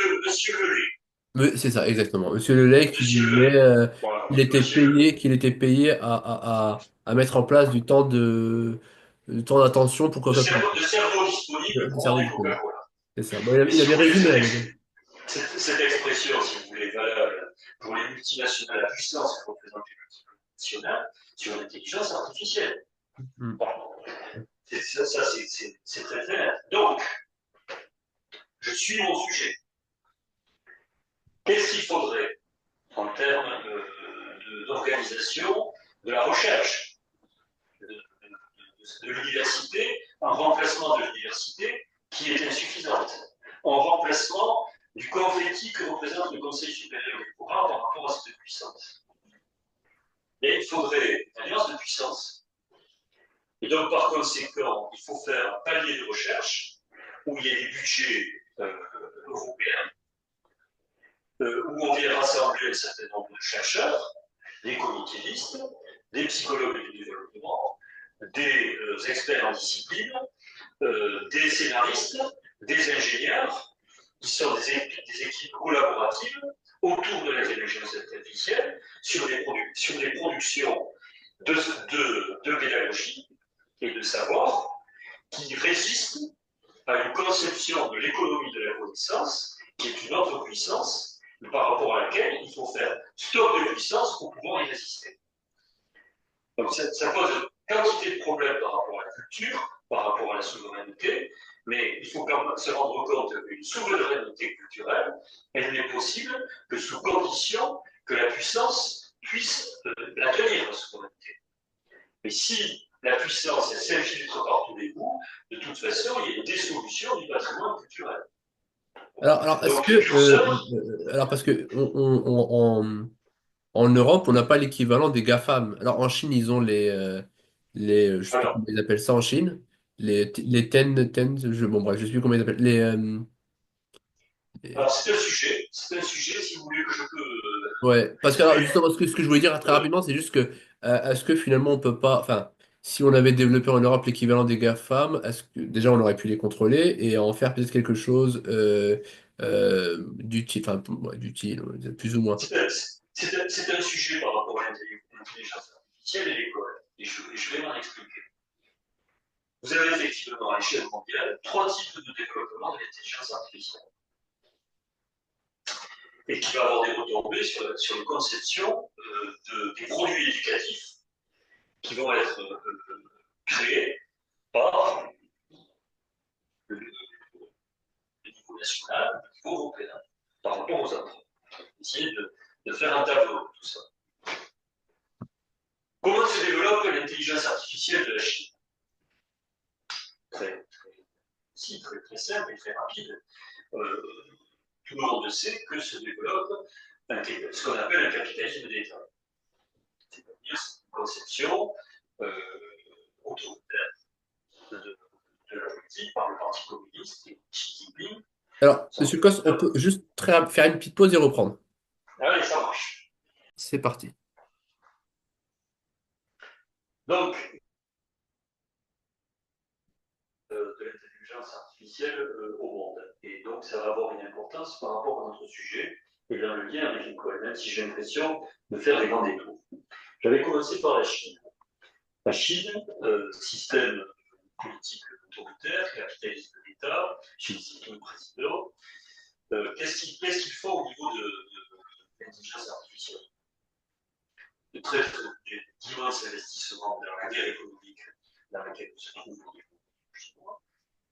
[SPEAKER 2] Lelay.
[SPEAKER 1] c'est ça exactement. Monsieur Lelay qui
[SPEAKER 2] Monsieur
[SPEAKER 1] disait
[SPEAKER 2] Lelay. Voilà, Monsieur Lelay.
[SPEAKER 1] qu'il était payé à mettre en place du temps d'attention pour Coca-Cola,
[SPEAKER 2] De cerveau disponible
[SPEAKER 1] de
[SPEAKER 2] pour
[SPEAKER 1] cerveau
[SPEAKER 2] vendre du
[SPEAKER 1] disponible.
[SPEAKER 2] Coca-Cola.
[SPEAKER 1] C'est ça. Bon,
[SPEAKER 2] Mais
[SPEAKER 1] il
[SPEAKER 2] si vous
[SPEAKER 1] avait
[SPEAKER 2] voulez,
[SPEAKER 1] résumé à la limite.
[SPEAKER 2] cette expression, si vous voulez, est valable pour les multinationales, la puissance que représente les multinationales sur l'intelligence artificielle.
[SPEAKER 1] Hmm.
[SPEAKER 2] Bon. Ça, c'est très très net. Donc, je suis mon sujet. Qu'est-ce qu'il faudrait en termes d'organisation de la recherche de l'université, en remplacement de l'université qui est insuffisante, en remplacement du confetti que représente le Conseil supérieur des programmes par rapport à cette puissance. Et il faudrait une alliance de puissance. Et donc, par conséquent, il faut faire un palier de recherche où il y a des budgets européens, où on vient rassembler un certain nombre de chercheurs, des cognitivistes, des psychologues du développement, des experts en discipline, des scénaristes, des ingénieurs, qui sont des équipes collaboratives autour de l'intelligence artificielle sur des productions de pédagogie et de savoir qui résistent à une conception de l'économie de la connaissance qui est une autre puissance par rapport à laquelle il faut faire stock de puissance pour pouvoir y résister. Donc ça pose une quantité de problèmes par rapport à la culture, par rapport à la souveraineté, mais il faut quand même se rendre compte qu'une souveraineté culturelle, elle n'est possible que sous condition que la puissance puisse la tenir, la souveraineté. Mais si la puissance s'infiltre par tous les bouts, de toute façon, il y a une dissolution du patrimoine culturel.
[SPEAKER 1] Alors est-ce que,
[SPEAKER 2] Donc tout ça,
[SPEAKER 1] alors parce que en Europe, on n'a pas l'équivalent des GAFAM. Alors en Chine, ils ont je sais plus comment
[SPEAKER 2] alors,
[SPEAKER 1] ils appellent ça en Chine, les bon bref, je sais plus comment ils appellent,
[SPEAKER 2] alors c'est un sujet, si vous voulez que je peux
[SPEAKER 1] ouais, parce que alors,
[SPEAKER 2] exprimer.
[SPEAKER 1] justement, ce que je voulais dire très
[SPEAKER 2] Euh,
[SPEAKER 1] rapidement, c'est juste que, est-ce que finalement on peut pas, enfin, si on avait développé en Europe l'équivalent des GAFAM, est-ce que déjà on aurait pu les contrôler et en faire peut-être quelque chose d'utile, enfin, ouais, d'utile, plus ou moins.
[SPEAKER 2] c'est un sujet par rapport à l'intelligence artificielle et l'école. Et je vais m'en expliquer. Vous avez effectivement à l'échelle mondiale trois types de développement de l'intelligence artificielle et qui va avoir des retombées sur les conceptions des produits éducatifs qui vont être créés par le niveau national, le niveau européen, par rapport aux autres. Essayer de faire un tableau de tout ça. Comment se développe l'intelligence artificielle de la Chine? Très simple et très rapide. Euh, Tout le monde sait que se développe ce qu'on appelle un capitalisme d'État. C'est-à-dire une conception euh, autoritaire de la politique par le Parti communiste et Xi Jinping.
[SPEAKER 1] Alors, Monsieur Cos, on peut juste faire une petite pause et reprendre.
[SPEAKER 2] Allez, ça marche.
[SPEAKER 1] C'est parti.
[SPEAKER 2] Donc, de l'intelligence artificielle au monde. Et donc, ça va avoir une importance par rapport à notre sujet et dans le lien avec l'école, même si j'ai l'impression de faire des grands détours. J'avais commencé par la Chine. La Chine, système politique autoritaire, capitalisme d'État, Xi Jinping président, qu'est-ce qu'il faut au niveau de l'intelligence artificielle? D'immenses investissements dans la guerre économique dans laquelle se trouve chinois,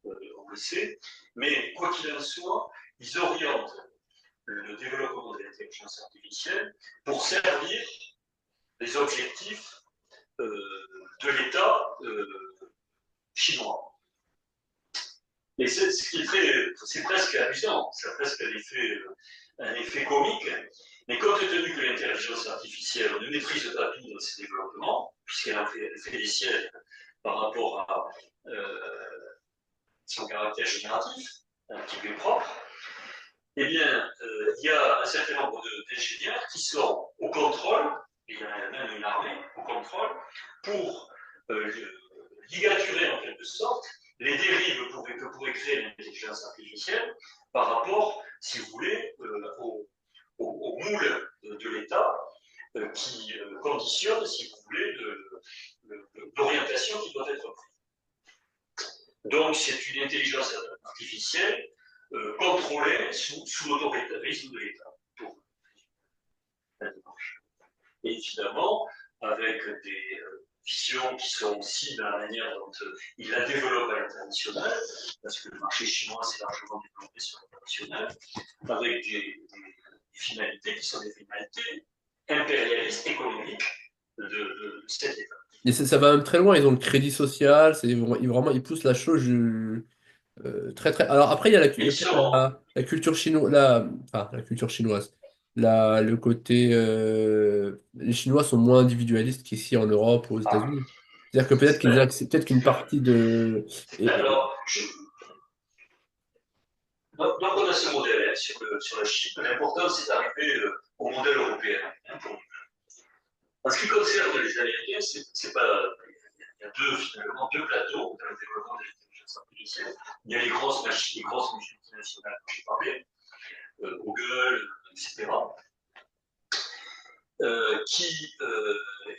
[SPEAKER 2] on le sait, mais quoi qu'il en soit, ils orientent le développement de l'intelligence artificielle pour servir les objectifs de l'État chinois. Et c'est presque amusant, c'est presque un effet comique, mais compte tenu que l'intelligence artificielle ne maîtrise pas tout dans ses développements, puisqu'elle fait des sièges par rapport à son caractère génératif, qui lui est propre, eh bien, il y a un certain nombre d'ingénieurs qui sont au contrôle, et il y en a même une armée au contrôle, pour ligaturer en quelque sorte les dérives que pourrait créer l'intelligence artificielle par rapport, si vous voulez, au moule de l'État qui conditionne, si vous voulez, l'orientation qui doit être prise. Donc, c'est une intelligence artificielle contrôlée sous l'autoritarisme de l'État. Pour la démarche. Et évidemment, avec des visions qui sont aussi dans la manière dont il la développe à l'international, parce que le marché chinois s'est largement développé sur l'international, avec des finalités qui sont des finalités impérialistes, économiques de cet État.
[SPEAKER 1] Et ça va même très loin, ils ont le crédit social, vraiment, ils poussent la chose très très. Alors après, il y a
[SPEAKER 2] Et ils sont,
[SPEAKER 1] la culture chinoise, enfin, la culture chinoise. le côté, les Chinois sont moins individualistes qu'ici en Europe ou aux
[SPEAKER 2] Ah,
[SPEAKER 1] États-Unis. C'est-à-dire que peut-être
[SPEAKER 2] ben,
[SPEAKER 1] peut-être qu'une partie de, et-
[SPEAKER 2] alors, donc on a ce modèle sur la Chine. L'important, c'est d'arriver au modèle européen. Hein, en ce qui concerne les Américains, c'est pas. Il y a finalement deux plateaux dans le développement de l'intelligence artificielle. Il y a les grosses machines, les grosses multinationales dont j'ai parlé, Google, etc., qui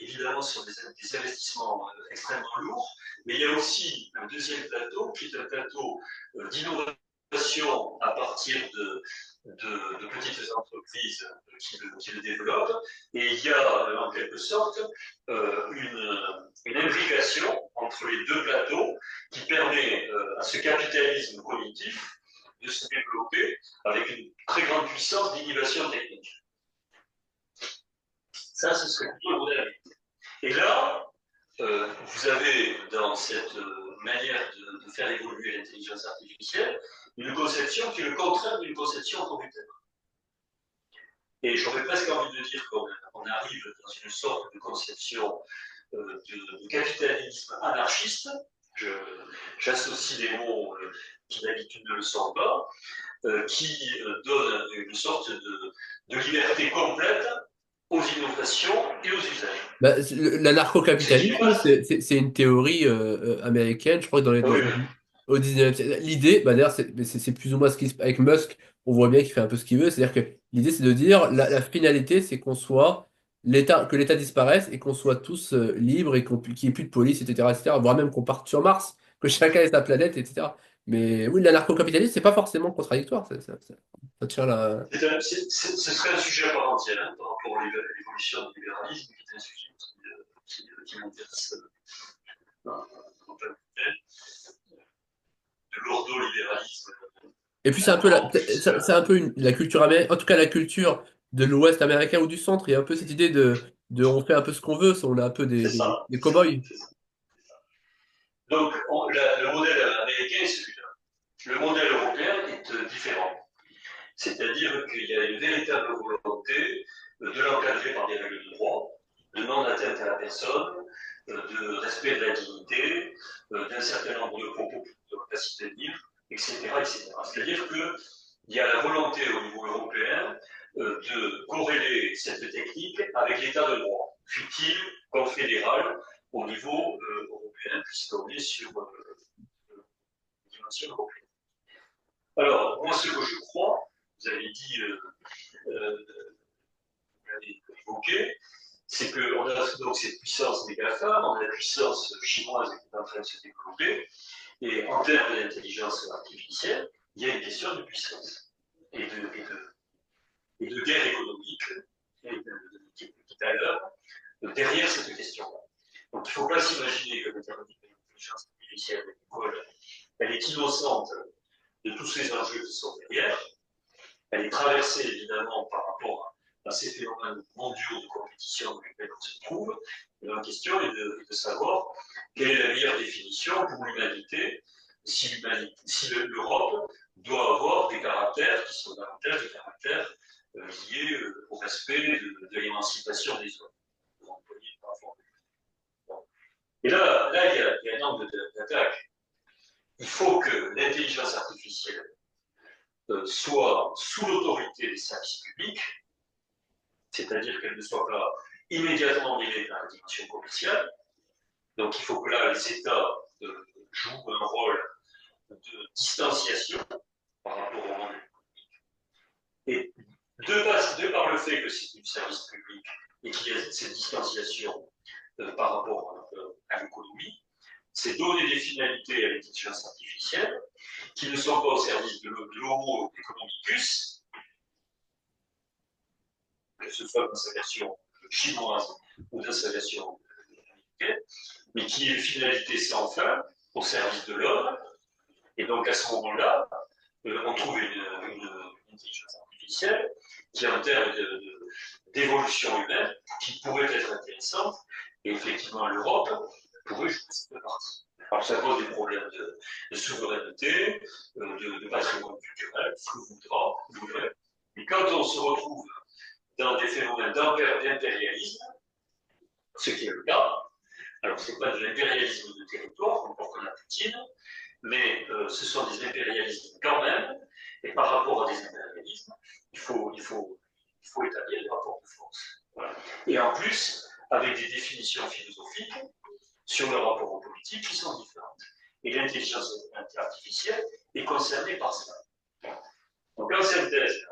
[SPEAKER 2] évidemment sont des investissements extrêmement lourds, mais il y a aussi un deuxième plateau qui est un plateau d'innovation à partir de petites entreprises qui le développent, et il y a en quelque sorte une imbrication entre les deux plateaux qui permet à ce capitalisme cognitif de se développer avec une très grande puissance d'innovation technique. Ça, ce serait plutôt le modèle. Et là, vous avez dans cette manière de faire évoluer l'intelligence artificielle une conception qui est le contraire d'une conception autoritaire. Et j'aurais presque envie de dire qu'on arrive dans une sorte de conception de capitalisme anarchiste. J'associe des mots qui d'habitude ne le sont pas, qui donne une sorte de liberté complète aux innovations et aux usages.
[SPEAKER 1] bah,
[SPEAKER 2] Ce qui n'est
[SPEAKER 1] l'anarcho-capitalisme,
[SPEAKER 2] pas.
[SPEAKER 1] c'est une théorie américaine, je crois que
[SPEAKER 2] Oui,
[SPEAKER 1] au 19e siècle. L'idée, bah, d'ailleurs, c'est plus ou moins ce qui se avec Musk, on voit bien qu'il fait un peu ce qu'il veut. C'est-à-dire que l'idée, c'est de dire la finalité, c'est que l'État disparaisse et qu'on soit tous libres et qu'il n'y ait plus de police, etc., voire même qu'on parte sur Mars, que chacun ait sa planète, etc. Mais oui, l'anarcho-capitalisme, c'est pas forcément contradictoire. Ça tient là.
[SPEAKER 2] ce serait un sujet à part entière hein, par rapport à l'évolution du libéralisme, qui est un sujet qui m'intéresse de l'ordo-libéralisme
[SPEAKER 1] Et puis c'est un peu
[SPEAKER 2] allemand, puisque
[SPEAKER 1] c'est un peu la culture américaine, en tout cas la culture de l'Ouest américain ou du centre. Il y a un peu cette idée on fait un peu ce qu'on veut, on est un peu
[SPEAKER 2] c'est ça.
[SPEAKER 1] des cow-boys.
[SPEAKER 2] C'est ça. Donc, le modèle américain est celui-là. Le modèle européen est différent. C'est-à-dire qu'il y a une véritable volonté de l'encadrer par des règles de droit, de non-atteinte à la personne, de respect de la dignité, d'un certain nombre de propos de ne pas s'y tenir, etc. etc. C'est-à-dire qu'il y a la volonté au niveau européen de corréler cette technique avec l'état de droit, fut-il confédéral au niveau européen, puisqu'on est sur une dimension européenne. Alors, moi, ce que je crois, vous avez dit, vous l'avez évoqué, c'est qu'on a donc cette puissance des GAFA, on a la puissance chinoise qui est en train de se développer, et en termes d'intelligence artificielle, il y a une question de puissance et de guerre économique qui est à l'heure derrière cette question-là. Donc il ne faut pas s'imaginer que l'intelligence artificielle de l'école, elle est innocente de tous ces enjeux qui sont derrière. Elle est traversée évidemment par rapport à ces phénomènes mondiaux de compétition dans lesquels on se trouve. Et la question est de savoir quelle est la meilleure définition pour l'humanité si l'Europe doit avoir des caractères qui sont davantage des caractères liés au respect de l'émancipation des hommes. Et là il y a un angle d'attaque. Il faut que l'intelligence artificielle soit sous l'autorité des services publics, c'est-à-dire qu'elle ne soit pas immédiatement mêlée dans la dimension commerciale. Donc il faut que là, les États jouent un rôle de distanciation par rapport au monde économique. Et de par le fait que c'est du service public et qu'il y a cette distanciation par rapport à l'économie, c'est donner des finalités à l'intelligence artificielle qui ne sont pas au service de l'homo economicus, que ce soit dans sa version chinoise ou dans sa version américaine, mais qui est une finalité sans fin au service de l'homme. Et donc à ce moment-là, on trouve une intelligence artificielle qui, en termes d'évolution humaine, qui pourrait être intéressante. Et effectivement, l'Europe pourrait jouer cette partie. Alors ça pose des problèmes de souveraineté, de patrimoine culturel, ce que vous voudrez. Mais quand on se retrouve dans des phénomènes d'impérialisme, ce qui est le cas. Alors, ce n'est pas de l'impérialisme de territoire, encore qu'on a Poutine, mais ce sont des impérialismes quand même, et par rapport à des impérialismes, il faut établir des rapports de force. Voilà. Et en plus, avec des définitions philosophiques sur le rapport aux politiques qui sont différentes. Et l'intelligence artificielle est concernée par ça. Donc, en synthèse,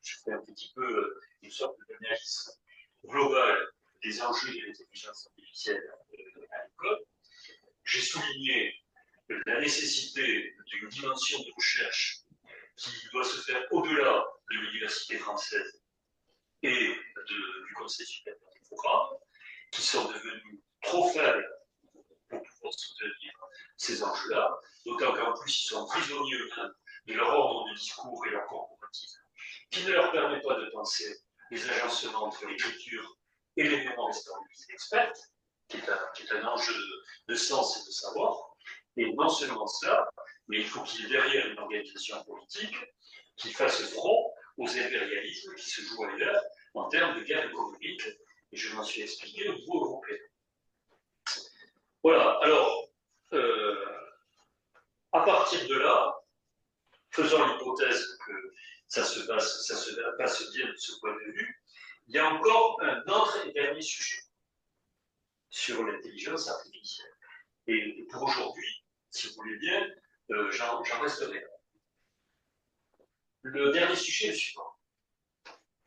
[SPEAKER 2] je fais un petit peu une sorte d'analyse globale des enjeux de l'intelligence artificielle à l'école. J'ai souligné la nécessité d'une dimension de recherche qui doit se faire au-delà de l'université française et du Conseil supérieur des programmes, qui sont devenus trop faibles pour pouvoir soutenir ces enjeux-là, d'autant qu'en plus ils sont prisonniers eux-mêmes de leur ordre de discours et leur corporatisme, qui ne leur permet pas de penser les agencements entre l'écriture et les mémoires historiques expertes, qui est un enjeu de sens et de savoir. Et non seulement cela, mais il faut qu'il y ait derrière une organisation politique qui fasse front aux impérialismes qui se jouent ailleurs en termes de guerre économique, et je m'en suis expliqué au niveau européen. Voilà, alors, à partir de là, faisant l'hypothèse que ça se passe bien de ce point de vue, il y a encore un autre et dernier sujet sur l'intelligence artificielle. Et pour aujourd'hui, si vous voulez bien, j'en resterai là. Le dernier sujet est le suivant.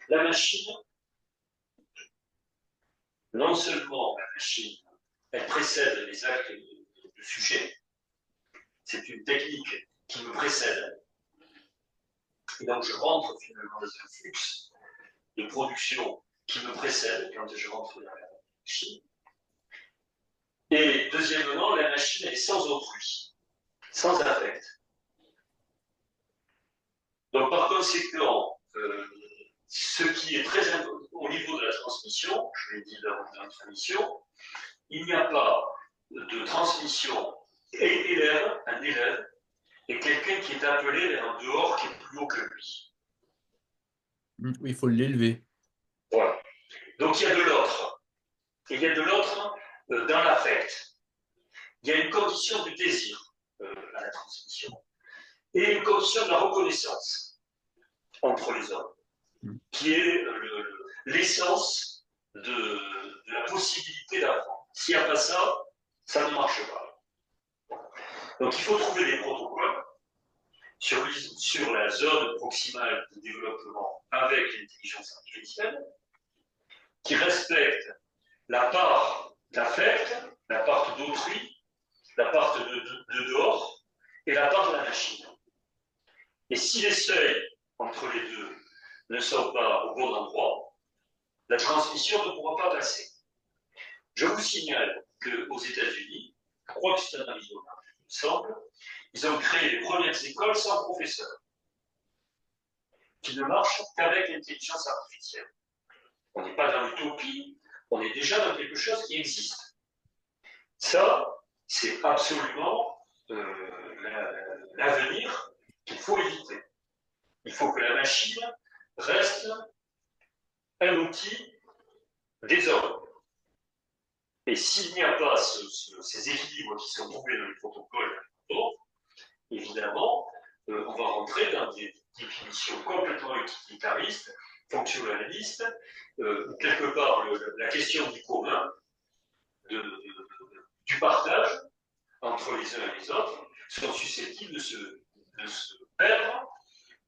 [SPEAKER 2] La machine, non seulement la machine, elle précède les actes de sujet, c'est une technique qui me précède, et donc je rentre finalement dans un flux de production qui me précède quand je rentre dans la machine. Et deuxièmement, la machine, elle est sans autrui, sans affect. Donc par conséquent, ce qui est très important au niveau de la transmission, je l'ai dit dans l'introduction, il n'y a pas de transmission un élève et quelqu'un qui est appelé vers un dehors qui est plus haut que lui.
[SPEAKER 1] Il faut l'élever.
[SPEAKER 2] Voilà. Donc il y a de l'autre. Et il y a de l'autre dans l'affect. Il y a une condition du désir à la transmission et une condition de la reconnaissance entre les hommes, qui est l'essence de la possibilité d'apprendre. S'il n'y a pas ça, ça ne marche pas. Donc il faut trouver des protocoles sur la zone proximale de développement avec l'intelligence artificielle qui respectent la part d'affect, la part d'autrui, la part de dehors et la part de la machine. Et si les seuils entre les deux ne sont pas au bon endroit, la transmission ne pourra pas passer. Je vous signale qu'aux États-Unis, je crois que c'est un Arizona, il me semble, ils ont créé les premières écoles sans professeurs, qui ne marchent qu'avec l'intelligence artificielle. On n'est pas dans l'utopie, on est déjà dans quelque chose qui existe. Ça, c'est absolument l'avenir qu'il faut éviter. Il faut que la machine reste un outil des hommes. Et s'il n'y a pas ces équilibres qui sont trouvés dans les protocoles, évidemment, on va rentrer dans des définitions complètement utilitaristes, fonctionnalistes, où quelque part la question du commun, du partage entre les uns et les autres, sont susceptibles de se perdre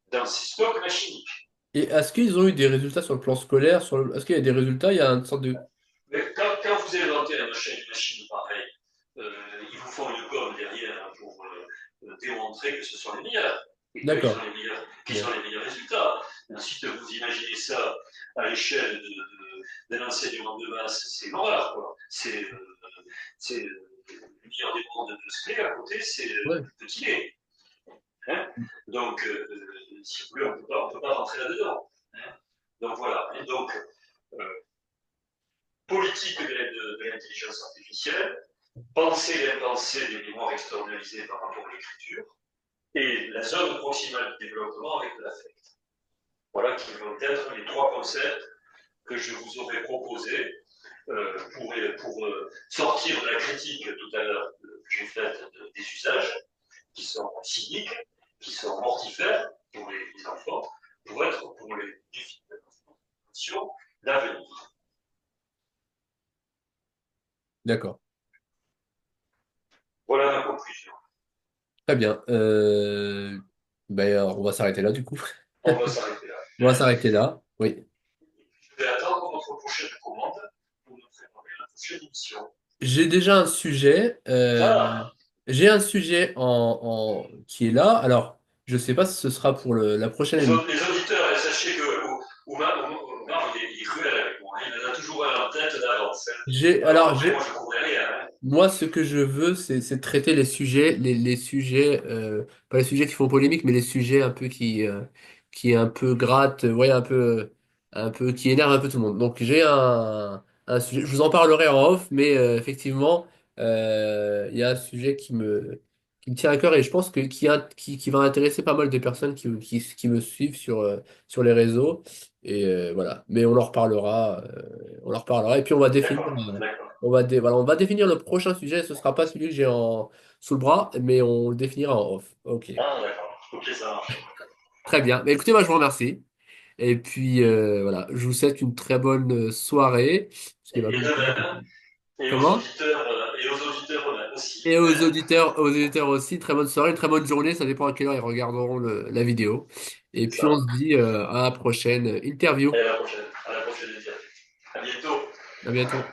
[SPEAKER 2] dans ces stocks machiniques.
[SPEAKER 1] Et est-ce qu'ils ont eu des résultats sur le plan scolaire? Est-ce qu'il y a des résultats? Il y a une sorte de...
[SPEAKER 2] Mais quand vous inventez une machine pareille, ils vous font une gomme derrière pour démontrer que ce sont les meilleurs et
[SPEAKER 1] D'accord.
[SPEAKER 2] qu'ils sont les meilleurs résultats. Ensuite, vous imaginez ça à l'échelle d'un enseignement de masse, c'est une horreur, quoi. C'est le meilleur des mondes de ce clé, à côté, c'est
[SPEAKER 1] Ouais.
[SPEAKER 2] le petit lait. Hein, donc, si vous voulez, on ne peut pas rentrer là-dedans. Hein. Donc voilà. Et donc, politique de l'intelligence artificielle, penser l'impensé des mémoires externalisées par rapport à l'écriture, et la zone proximale de développement avec l'affect. Voilà qui vont être les trois concepts que je vous aurais proposés pour sortir de la critique tout à l'heure que j'ai faite des usages, qui sont cyniques, qui sont mortifères pour les enfants, pour être pour les défis de l'information d'avenir.
[SPEAKER 1] D'accord.
[SPEAKER 2] Voilà ma conclusion.
[SPEAKER 1] Très bien. Ben, alors, on va s'arrêter là, du coup.
[SPEAKER 2] On va s'arrêter là.
[SPEAKER 1] On va s'arrêter là. Oui.
[SPEAKER 2] Je vais attendre votre prochaine commande pour nous préparer la prochaine émission.
[SPEAKER 1] J'ai déjà un sujet.
[SPEAKER 2] Ah,
[SPEAKER 1] J'ai un sujet qui est là. Alors, je ne sais pas si ce sera pour la prochaine émission.
[SPEAKER 2] les auditeurs, sachez que Oumar, il est cruel avec moi. Hein. Il en a toujours un en tête d'avance. Hein. Alors après, moi, je ne couvrais rien. Hein.
[SPEAKER 1] Moi, ce que je veux, c'est traiter les sujets, les sujets, pas les sujets qui font polémique, mais les sujets un peu qui un peu grattent, ouais, un peu, qui énervent un peu tout le monde. Donc, j'ai un sujet, je vous en parlerai en off, mais effectivement, il y a un sujet qui me tient à cœur et je pense qui va intéresser pas mal de personnes qui me suivent sur les réseaux. Et voilà. Mais on en reparlera et puis on va définir.
[SPEAKER 2] D'accord, d'accord.
[SPEAKER 1] Voilà, on va définir le prochain sujet. Ce sera pas celui que j'ai sous le bras, mais on le définira en off. Ok.
[SPEAKER 2] Ah, d'accord. Ok, ça marche.
[SPEAKER 1] Très bien. Mais écoutez, moi, je vous remercie. Et puis, voilà, je vous souhaite une très bonne soirée. Parce qu'il va
[SPEAKER 2] Et de
[SPEAKER 1] continuer.
[SPEAKER 2] même,
[SPEAKER 1] Comment?
[SPEAKER 2] et aux auditeurs aussi.
[SPEAKER 1] Et aux auditeurs aussi, très bonne soirée, une très bonne journée. Ça dépend à quelle heure ils regarderont la vidéo. Et
[SPEAKER 2] C'est
[SPEAKER 1] puis, on
[SPEAKER 2] ça.
[SPEAKER 1] se dit à la prochaine
[SPEAKER 2] Et
[SPEAKER 1] interview.
[SPEAKER 2] à la prochaine. À la prochaine interview. À bientôt.
[SPEAKER 1] À bientôt.